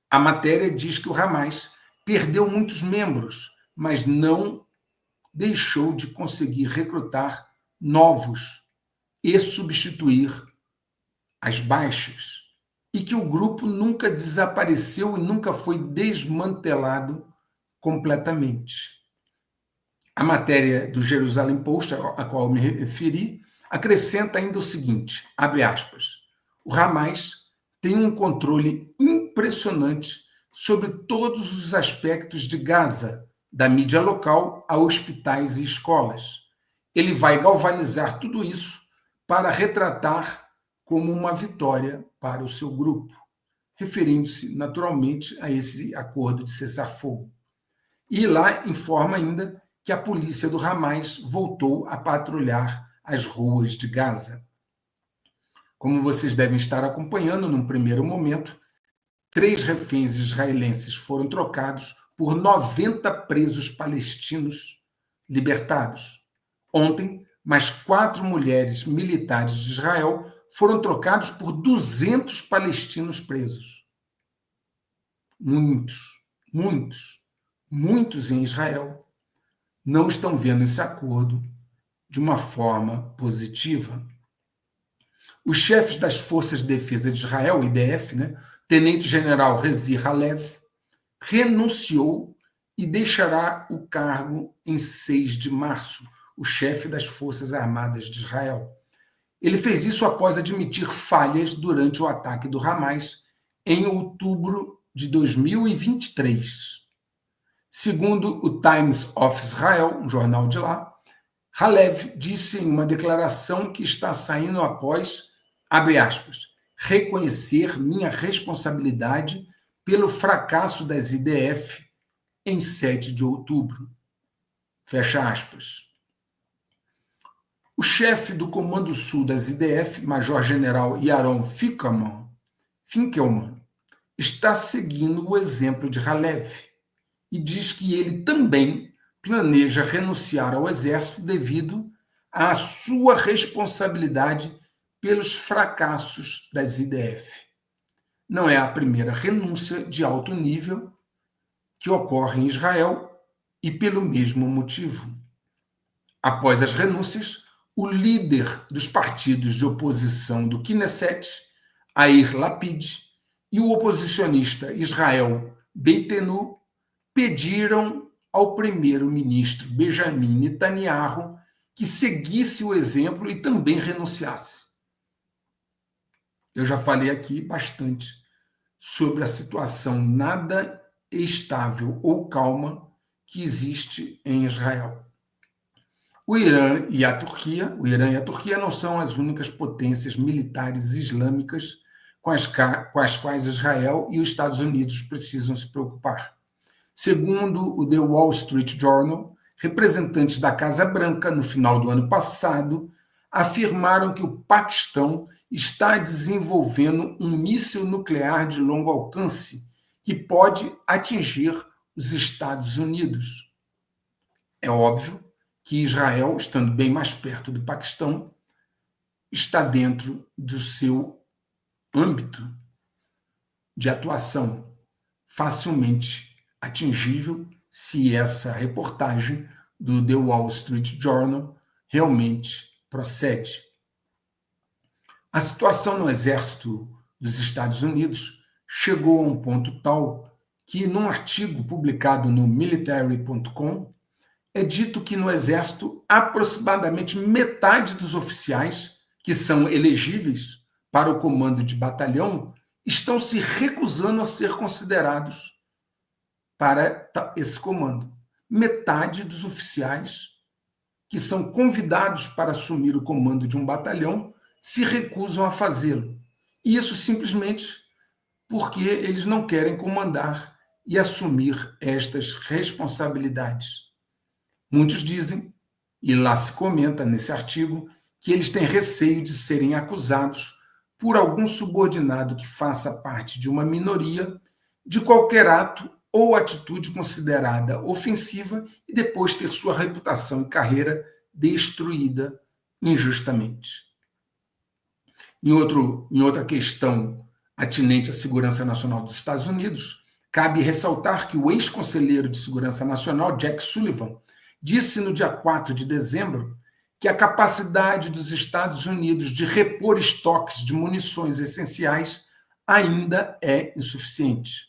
A matéria diz que o Hamas perdeu muitos membros, mas não deixou de conseguir recrutar novos e substituir as baixas, e que o grupo nunca desapareceu e nunca foi desmantelado completamente. A matéria do Jerusalem Post, a qual eu me referi, acrescenta ainda o seguinte, abre aspas, o Hamas tem um controle impressionante sobre todos os aspectos de Gaza, da mídia local a hospitais e escolas. Ele vai galvanizar tudo isso para retratar como uma vitória para o seu grupo, referindo-se naturalmente a esse acordo de cessar-fogo. E lá informa ainda que a polícia do Hamas voltou a patrulhar as ruas de Gaza. Como vocês devem estar acompanhando, num primeiro momento, 3 reféns israelenses foram trocados por 90 presos palestinos libertados. Ontem, mais 4 mulheres militares de Israel foram trocados por 200 palestinos presos. Muitos em Israel não estão vendo esse acordo de uma forma positiva. Os chefes das Forças de Defesa de Israel, IDF, tenente-general Rezi Halev, renunciou e deixará o cargo em 6 de março, o chefe das Forças Armadas de Israel. Ele fez isso após admitir falhas durante o ataque do Hamas em outubro de 2023. Segundo o Times of Israel, um jornal de lá, Halev disse em uma declaração que está saindo após, abre aspas, reconhecer minha responsabilidade pelo fracasso das IDF em 7 de outubro. Fecha aspas. O chefe do Comando Sul das IDF, Major-General Yaron Finkelman, está seguindo o exemplo de Halev e diz que ele também planeja renunciar ao Exército devido à sua responsabilidade pelos fracassos das IDF. Não é a primeira renúncia de alto nível que ocorre em Israel e pelo mesmo motivo. Após as renúncias, o líder dos partidos de oposição do Knesset, Yair Lapid, e o oposicionista Israel Beitenu pediram ao primeiro-ministro Benjamin Netanyahu que seguisse o exemplo e também renunciasse. Eu já falei aqui bastante sobre a situação nada estável ou calma que existe em Israel. O Irã e a Turquia não são as únicas potências militares islâmicas com as quais Israel e os Estados Unidos precisam se preocupar. Segundo o The Wall Street Journal, representantes da Casa Branca, no final do ano passado, afirmaram que o Paquistão está desenvolvendo um míssil nuclear de longo alcance que pode atingir os Estados Unidos. É óbvio que Israel, estando bem mais perto do Paquistão, está dentro do seu âmbito de atuação, facilmente atingível, se essa reportagem do The Wall Street Journal realmente procede. A situação no exército dos Estados Unidos chegou a um ponto tal que, num artigo publicado no military.com, é dito que no exército aproximadamente metade dos oficiais que são elegíveis para o comando de batalhão estão se recusando a ser considerados para esse comando. Metade dos oficiais que são convidados para assumir o comando de um batalhão se recusam a fazê-lo. E isso simplesmente porque eles não querem comandar e assumir estas responsabilidades. Muitos dizem, e lá se comenta nesse artigo, que eles têm receio de serem acusados por algum subordinado que faça parte de uma minoria de qualquer ato ou atitude considerada ofensiva e depois ter sua reputação e carreira destruída injustamente. Em outra questão atinente à segurança nacional dos Estados Unidos, cabe ressaltar que o ex-conselheiro de Segurança Nacional, Jack Sullivan, disse no dia 4 de dezembro que a capacidade dos Estados Unidos de repor estoques de munições essenciais ainda é insuficiente.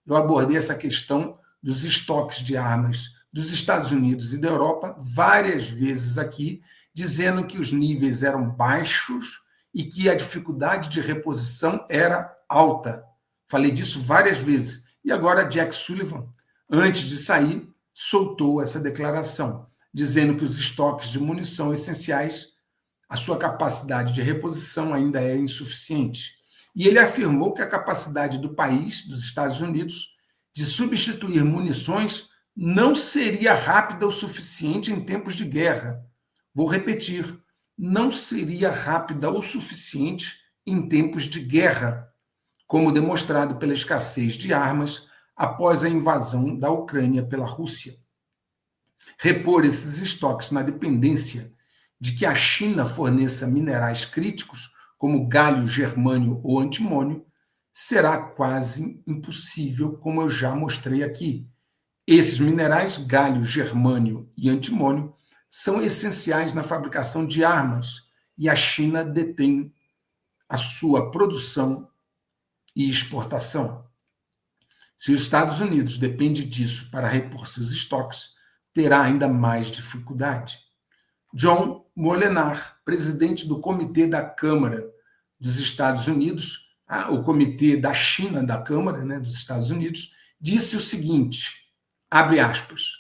Eu abordei essa questão dos estoques de armas dos Estados Unidos e da Europa várias vezes aqui, dizendo que os níveis eram baixos e que a dificuldade de reposição era alta. Falei disso várias vezes. E agora Jack Sullivan, antes de sair, soltou essa declaração, dizendo que os estoques de munição essenciais, a sua capacidade de reposição ainda é insuficiente. E ele afirmou que a capacidade do país, dos Estados Unidos, de substituir munições não seria rápida o suficiente em tempos de guerra. Vou repetir, não seria rápida o suficiente em tempos de guerra, como demonstrado pela escassez de armas após a invasão da Ucrânia pela Rússia. Repor esses estoques na dependência de que a China forneça minerais críticos, como galho, germânio ou antimônio, será quase impossível, como eu já mostrei aqui. Esses minerais, galho, germânio e antimônio, são essenciais na fabricação de armas e a China detém a sua produção e exportação. Se os Estados Unidos depende disso para repor seus estoques, terá ainda mais dificuldade. John Molenaar, presidente do Comitê da Câmara dos Estados Unidos, o Comitê da China da Câmara, dos Estados Unidos, disse o seguinte, abre aspas,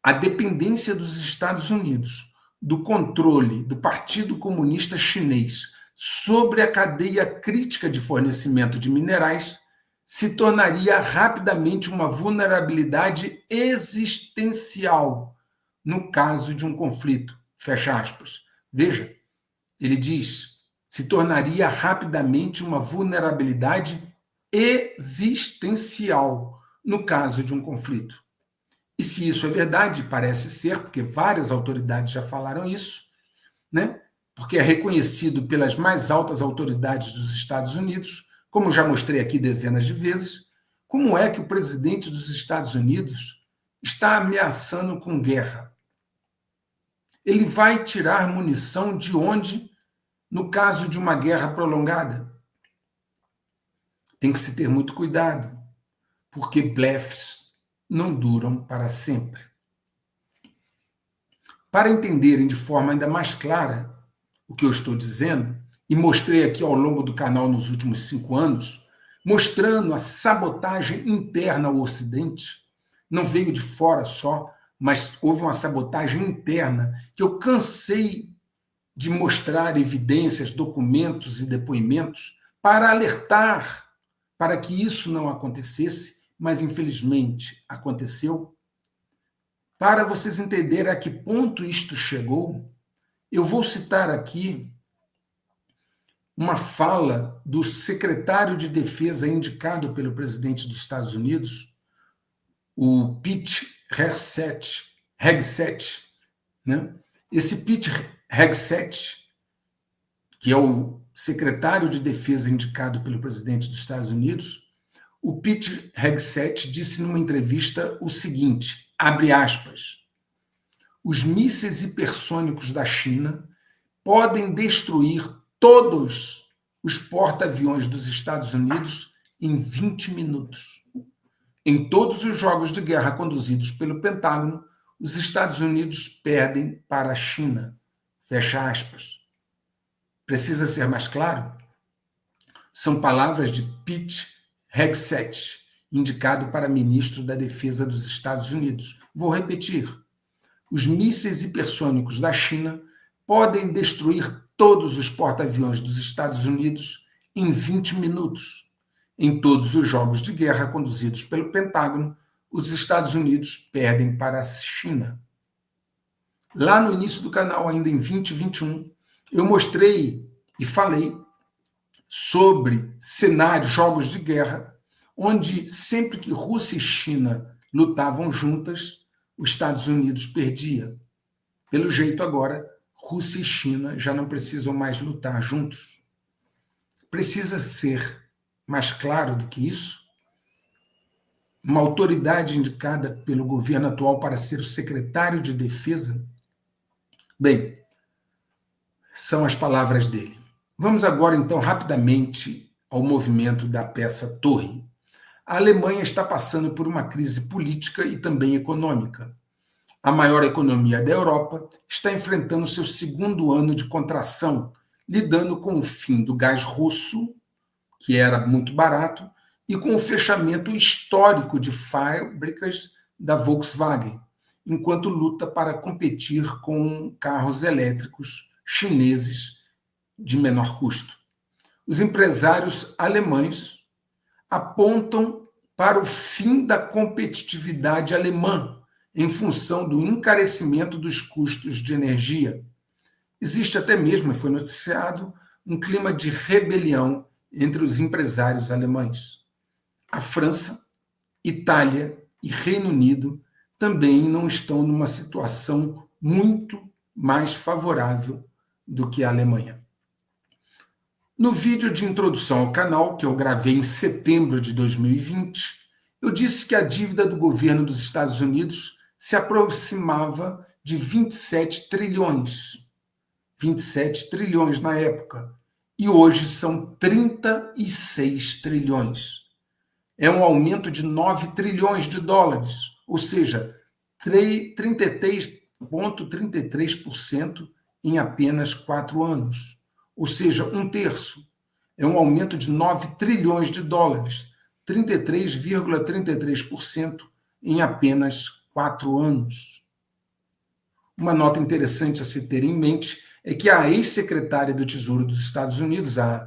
a dependência dos Estados Unidos do controle do Partido Comunista Chinês sobre a cadeia crítica de fornecimento de minerais se tornaria rapidamente uma vulnerabilidade existencial no caso de um conflito. Fecha aspas. Veja, ele diz, se tornaria rapidamente uma vulnerabilidade existencial no caso de um conflito. E se isso é verdade, parece ser, porque várias autoridades já falaram isso, porque é reconhecido pelas mais altas autoridades dos Estados Unidos, como já mostrei aqui dezenas de vezes, como é que o presidente dos Estados Unidos está ameaçando com guerra. Ele vai tirar munição de onde, no caso de uma guerra prolongada? Tem que se ter muito cuidado, porque blefs não duram para sempre. Para entenderem de forma ainda mais clara o que eu estou dizendo, e mostrei aqui ao longo do canal nos últimos 5 anos, mostrando a sabotagem interna ao Ocidente, não veio de fora só, mas houve uma sabotagem interna que eu cansei de mostrar evidências, documentos e depoimentos para alertar para que isso não acontecesse, mas infelizmente aconteceu. Para vocês entenderem a que ponto isto chegou, eu vou citar aqui uma fala do secretário de Defesa indicado pelo presidente dos Estados Unidos, o Pete Hegseth, né? Esse Pete Hegseth, que é o secretário de Defesa indicado pelo presidente dos Estados Unidos, o Pete Hegseth disse numa entrevista o seguinte, abre aspas, os mísseis hipersônicos da China podem destruir todos os porta-aviões dos Estados Unidos em 20 minutos. Em todos os jogos de guerra conduzidos pelo Pentágono, os Estados Unidos perdem para a China. Fecha aspas. Precisa ser mais claro? São palavras de Pete Hegseth, indicado para ministro da Defesa dos Estados Unidos. Vou repetir. Os mísseis hipersônicos da China podem destruir todos os porta-aviões dos Estados Unidos em 20 minutos. Em todos os jogos de guerra conduzidos pelo Pentágono, os Estados Unidos perdem para a China. Lá no início do canal, ainda em 2021, eu mostrei e falei sobre cenários, jogos de guerra, onde sempre que Rússia e China lutavam juntas, os Estados Unidos perdia. Pelo jeito agora, Rússia e China já não precisam mais lutar juntos. Precisa ser mais claro do que isso? Uma autoridade indicada pelo governo atual para ser o secretário de Defesa? Bem, são as palavras dele. Vamos agora, então, rapidamente ao movimento da peça Torre. A Alemanha está passando por uma crise política e também econômica. A maior economia da Europa está enfrentando seu segundo ano de contração, lidando com o fim do gás russo, que era muito barato, e com o fechamento histórico de fábricas da Volkswagen, enquanto luta para competir com carros elétricos chineses de menor custo. Os empresários alemães apontam para o fim da competitividade alemã em função do encarecimento dos custos de energia. Existe até mesmo, foi noticiado, um clima de rebelião entre os empresários alemães. A França, Itália e Reino Unido também não estão numa situação muito mais favorável do que a Alemanha. No vídeo de introdução ao canal, que eu gravei em setembro de 2020, eu disse que a dívida do governo dos Estados Unidos se aproximava de 27 trilhões. 27 trilhões na época. E hoje são 36 trilhões. É um aumento de 9 trilhões de dólares, ou seja, 33,33% em apenas 4 anos. Ou seja, 1/3. É um aumento de 9 trilhões de dólares, 33,33% em apenas 4 anos. Uma nota interessante a se ter em mente é que a ex-secretária do Tesouro dos Estados Unidos, a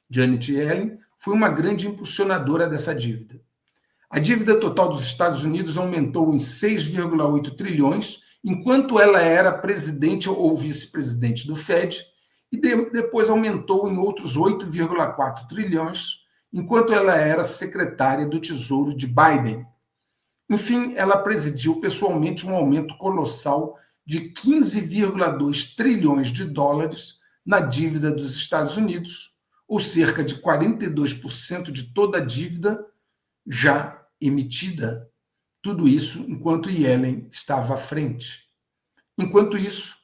Janet Yellen, foi uma grande impulsionadora dessa dívida. A dívida total dos Estados Unidos aumentou em 6,8 trilhões, enquanto ela era presidente ou vice-presidente do Fed, e depois aumentou em outros 8,4 trilhões, enquanto ela era secretária do Tesouro de Biden. Enfim, ela presidiu pessoalmente um aumento colossal de 15,2 trilhões de dólares na dívida dos Estados Unidos, ou cerca de 42% de toda a dívida já emitida. Tudo isso enquanto Yellen estava à frente. Enquanto isso,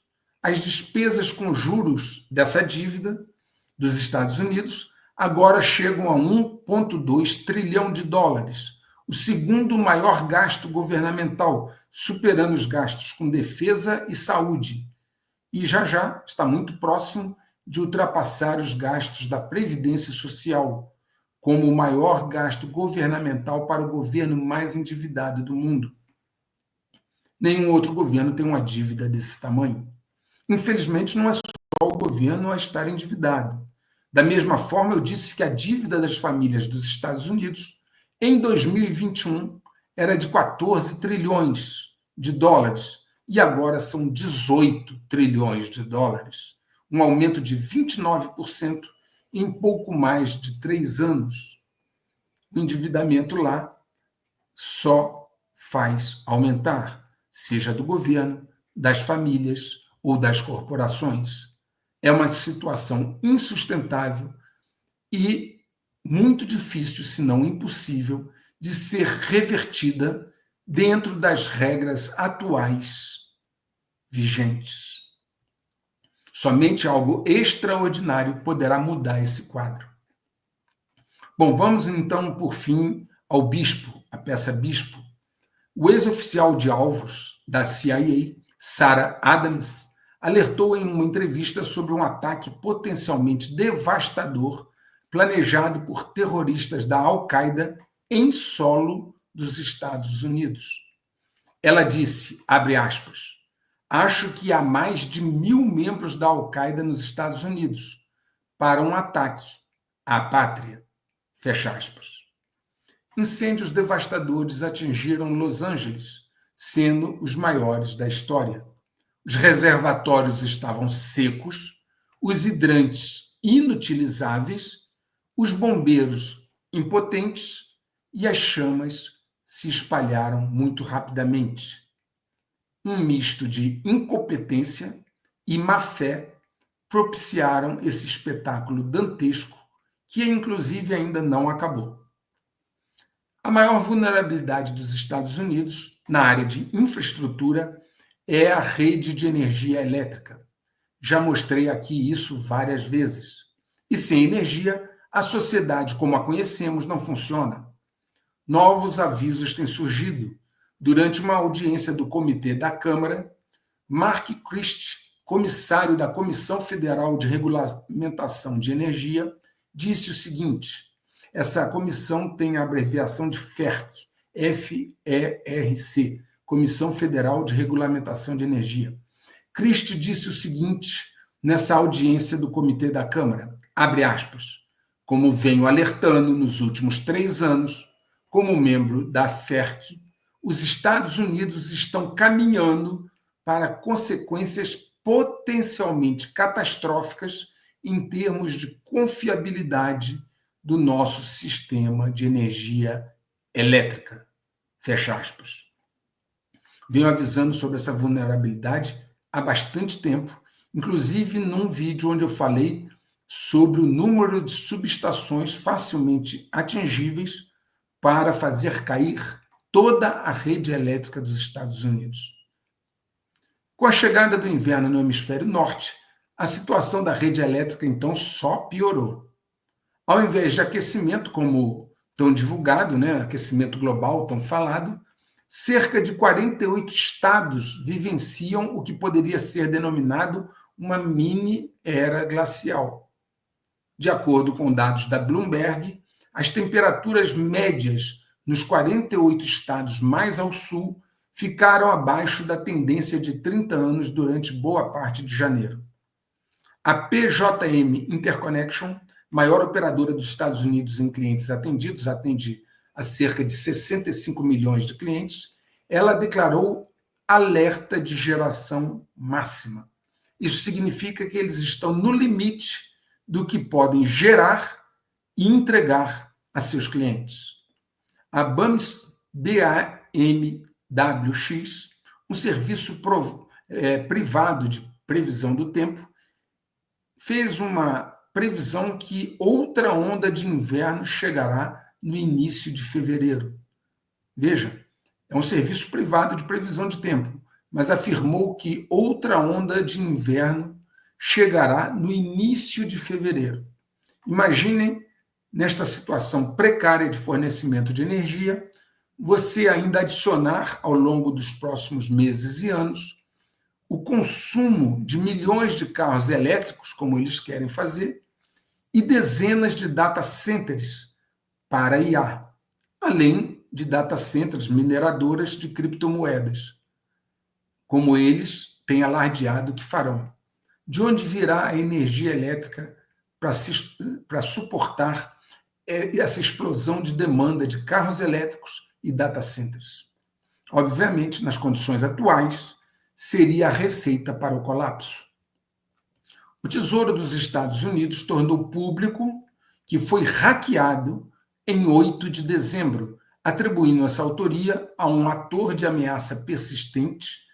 as despesas com juros dessa dívida dos Estados Unidos agora chegam a 1,2 trilhão de dólares, o segundo maior gasto governamental, superando os gastos com defesa e saúde. E já está muito próximo de ultrapassar os gastos da Previdência Social, como o maior gasto governamental para o governo mais endividado do mundo. Nenhum outro governo tem uma dívida desse tamanho. Infelizmente, não é só o governo a estar endividado. Da mesma forma, eu disse que a dívida das famílias dos Estados Unidos, em 2021, era de 14 trilhões de dólares, e agora são 18 trilhões de dólares, um aumento de 29% em pouco mais de 3 anos. O endividamento lá só faz aumentar, seja do governo, das famílias ou das corporações. É uma situação insustentável e muito difícil, se não impossível, de ser revertida dentro das regras atuais vigentes. Somente algo extraordinário poderá mudar esse quadro. Bom, vamos então, por fim, ao Bispo, a peça Bispo. O ex-oficial de alvos da CIA, Sarah Adams, alertou em uma entrevista sobre um ataque potencialmente devastador planejado por terroristas da Al-Qaeda em solo dos Estados Unidos. Ela disse, abre aspas, acho que há mais de 1.000 membros da Al-Qaeda nos Estados Unidos para um ataque à pátria, fecha aspas. Incêndios devastadores atingiram Los Angeles, sendo os maiores da história. Os reservatórios estavam secos, os hidrantes inutilizáveis, os bombeiros impotentes e as chamas se espalharam muito rapidamente. Um misto de incompetência e má-fé propiciaram esse espetáculo dantesco, que inclusive ainda não acabou. A maior vulnerabilidade dos Estados Unidos na área de infraestrutura é a rede de energia elétrica. Já mostrei aqui isso várias vezes. E sem energia, a sociedade como a conhecemos não funciona. Novos avisos têm surgido. Durante uma audiência do Comitê da Câmara, Mark Christie, comissário da Comissão Federal de Regulamentação de Energia, disse o seguinte: essa comissão tem a abreviação de FERC, F-E-R-C, Comissão Federal de Regulamentação de Energia. Christie disse o seguinte nessa audiência do Comitê da Câmara, abre aspas, como venho alertando nos últimos 3 anos, como membro da FERC, os Estados Unidos estão caminhando para consequências potencialmente catastróficas em termos de confiabilidade do nosso sistema de energia elétrica. Fecha aspas. Venho avisando sobre essa vulnerabilidade há bastante tempo, inclusive num vídeo onde eu falei sobre o número de subestações facilmente atingíveis para fazer cair toda a rede elétrica dos Estados Unidos. Com a chegada do inverno no hemisfério norte, a situação da rede elétrica, então, só piorou. Ao invés de aquecimento, como tão divulgado, aquecimento global tão falado, cerca de 48 estados vivenciam o que poderia ser denominado uma mini-era glacial. De acordo com dados da Bloomberg, as temperaturas médias nos 48 estados mais ao sul ficaram abaixo da tendência de 30 anos durante boa parte de janeiro. A PJM Interconnection, maior operadora dos Estados Unidos em clientes atendidos, atende a cerca de 65 milhões de clientes, ela declarou alerta de geração máxima. Isso significa que eles estão no limite do que podem gerar e entregar a seus clientes. A BAMWX, um serviço privado de previsão do tempo, fez uma previsão que outra onda de inverno chegará no início de fevereiro. Veja, É um serviço privado de previsão de tempo, mas afirmou que outra onda de inverno chegará no início de fevereiro. Imaginem, nesta situação precária de fornecimento de energia, você ainda adicionar ao longo dos próximos meses e anos o consumo de milhões de carros elétricos, como eles querem fazer, e dezenas de data centers para IA, além de data centers mineradoras de criptomoedas, como eles têm alardeado que farão. De onde virá a energia elétrica para suportar essa explosão de demanda de carros elétricos e data centers? Obviamente, nas condições atuais, seria a receita para o colapso. O Tesouro dos Estados Unidos tornou público que foi hackeado em 8 de dezembro, atribuindo essa autoria a um ator de ameaça persistente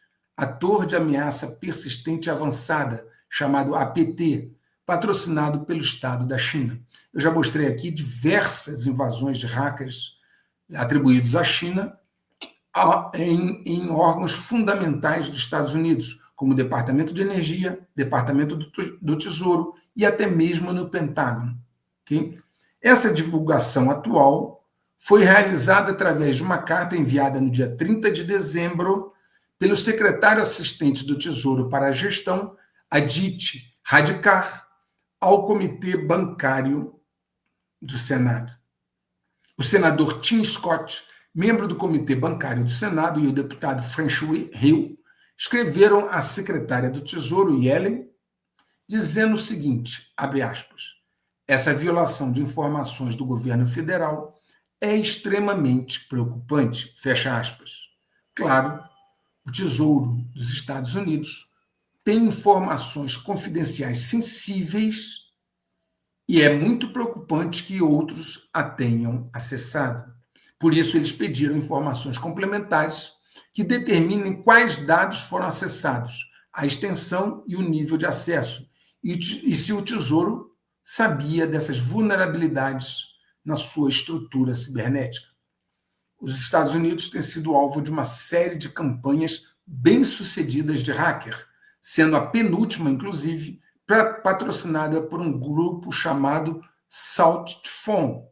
avançada, chamado APT, patrocinado pelo Estado da China. Eu já mostrei aqui diversas invasões de hackers atribuídos à China em órgãos fundamentais dos Estados Unidos, como o Departamento de Energia, Departamento do Tesouro e até mesmo no Pentágono. Okay? Essa divulgação atual foi realizada através de uma carta enviada no dia 30 de dezembro pelo secretário assistente do Tesouro para a Gestão, Adit Radhikar, ao Comitê Bancário do Senado. O senador Tim Scott, membro do Comitê Bancário do Senado, e o deputado French Hill escreveram à secretária do Tesouro, Yellen, dizendo o seguinte, abre aspas, essa violação de informações do governo federal é extremamente preocupante, fecha aspas. Claro, o Tesouro dos Estados Unidos tem informações confidenciais sensíveis e é muito preocupante que outros a tenham acessado. Por isso, eles pediram informações complementares que determinem quais dados foram acessados, a extensão e o nível de acesso, e se o Tesouro sabia dessas vulnerabilidades na sua estrutura cibernética. Os Estados Unidos têm sido alvo de uma série de campanhas bem-sucedidas de hacker, sendo a penúltima, inclusive, patrocinada por um grupo chamado SaltPhone,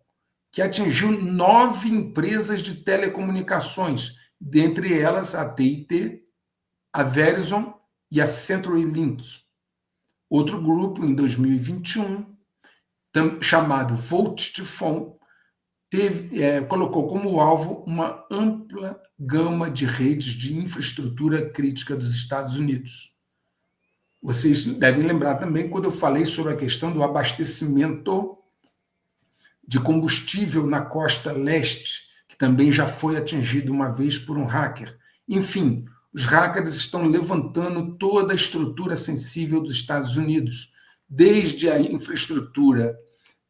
que atingiu 9 empresas de telecomunicações, dentre elas a AT&T, a Verizon e a CenturyLink. Outro grupo, em 2021, chamado VoLTE, colocou como alvo uma ampla gama de redes de infraestrutura crítica dos Estados Unidos. Vocês devem lembrar também quando eu falei sobre a questão do abastecimento de combustível na costa leste, que também já foi atingido uma vez por um hacker. Enfim, os hackers estão levantando toda a estrutura sensível dos Estados Unidos, desde a infraestrutura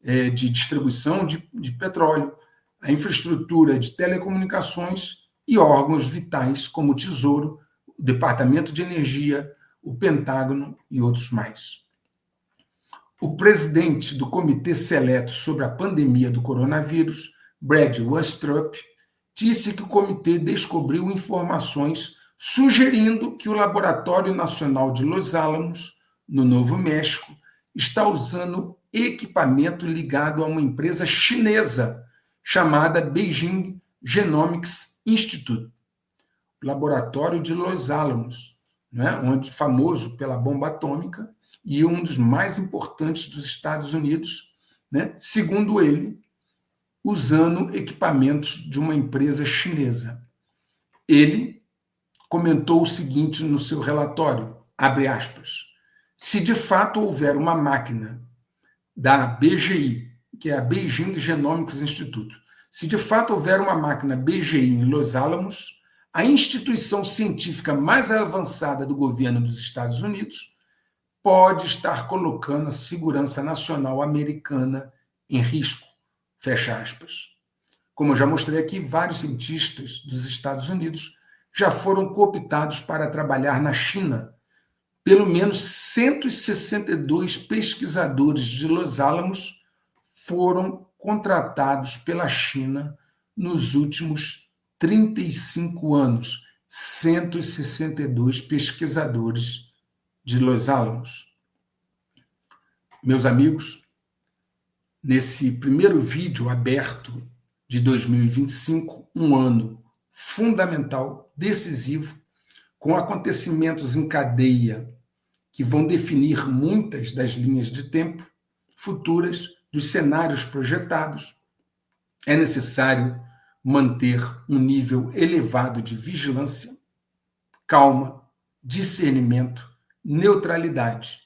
de distribuição de petróleo, a infraestrutura de telecomunicações e órgãos vitais como o Tesouro, o Departamento de Energia, o Pentágono e outros mais. O presidente do Comitê Seleto sobre a Pandemia do Coronavírus, Brad Wenstrup, disse que o comitê descobriu informações sugerindo que o Laboratório Nacional de Los Alamos, no Novo México, está usando equipamento ligado a uma empresa chinesa chamada Beijing Genomics Institute, Laboratório de Los Alamos, onde famoso pela bomba atômica e um dos mais importantes dos Estados Unidos, segundo ele, usando equipamentos de uma empresa chinesa. Ele comentou o seguinte no seu relatório, abre aspas, se de fato houver uma máquina da BGI, que é a Beijing Genomics Institute, se de fato houver uma máquina BGI em Los Alamos, a instituição científica mais avançada do governo dos Estados Unidos pode estar colocando a segurança nacional americana em risco, fecha aspas. Como eu já mostrei aqui, vários cientistas dos Estados Unidos já foram cooptados para trabalhar na China. Pelo menos 162 pesquisadores de Los Alamos foram contratados pela China nos últimos 35 anos, 162 pesquisadores de Los Alamos. Meus amigos, nesse primeiro vídeo aberto de 2025, um ano fundamental, decisivo, com acontecimentos em cadeia que vão definir muitas das linhas de tempo futuras dos cenários projetados, é necessário manter um nível elevado de vigilância, calma, discernimento, neutralidade.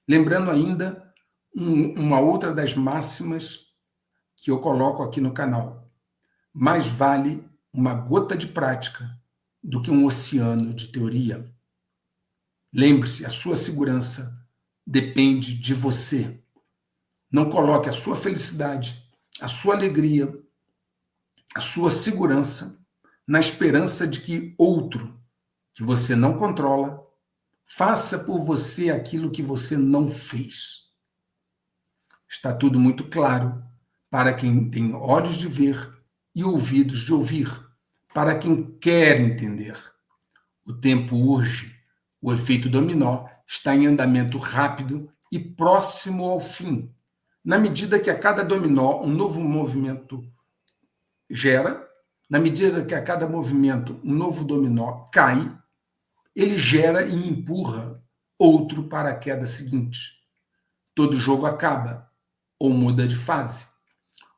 Lembrando ainda uma outra das máximas que eu coloco aqui no canal. Mais vale uma gota de prática do que um oceano de teoria. Lembre-se, a sua segurança depende de você. Não coloque a sua felicidade, a sua alegria, a sua segurança na esperança de que outro, que você não controla, faça por você aquilo que você não fez. Está tudo muito claro para quem tem olhos de ver e ouvidos de ouvir, para quem quer entender. O tempo urge, o efeito dominó está em andamento rápido e próximo ao fim. Na medida que a cada dominó um novo movimento gera, na medida que a cada movimento um novo dominó cai, ele gera e empurra outro para a queda seguinte. Todo jogo acaba ou muda de fase.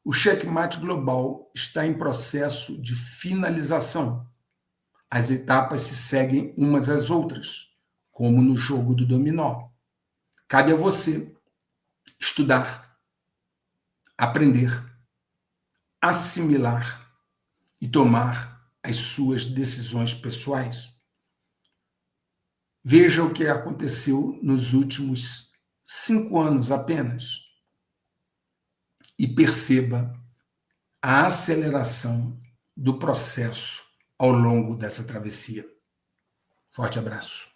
O checkmate global está em processo de finalização. As etapas se seguem umas às outras, como no jogo do dominó. Cabe a você estudar, aprender, assimilar e tomar as suas decisões pessoais. Veja o que aconteceu nos últimos 5 anos apenas e perceba a aceleração do processo ao longo dessa travessia. Forte abraço.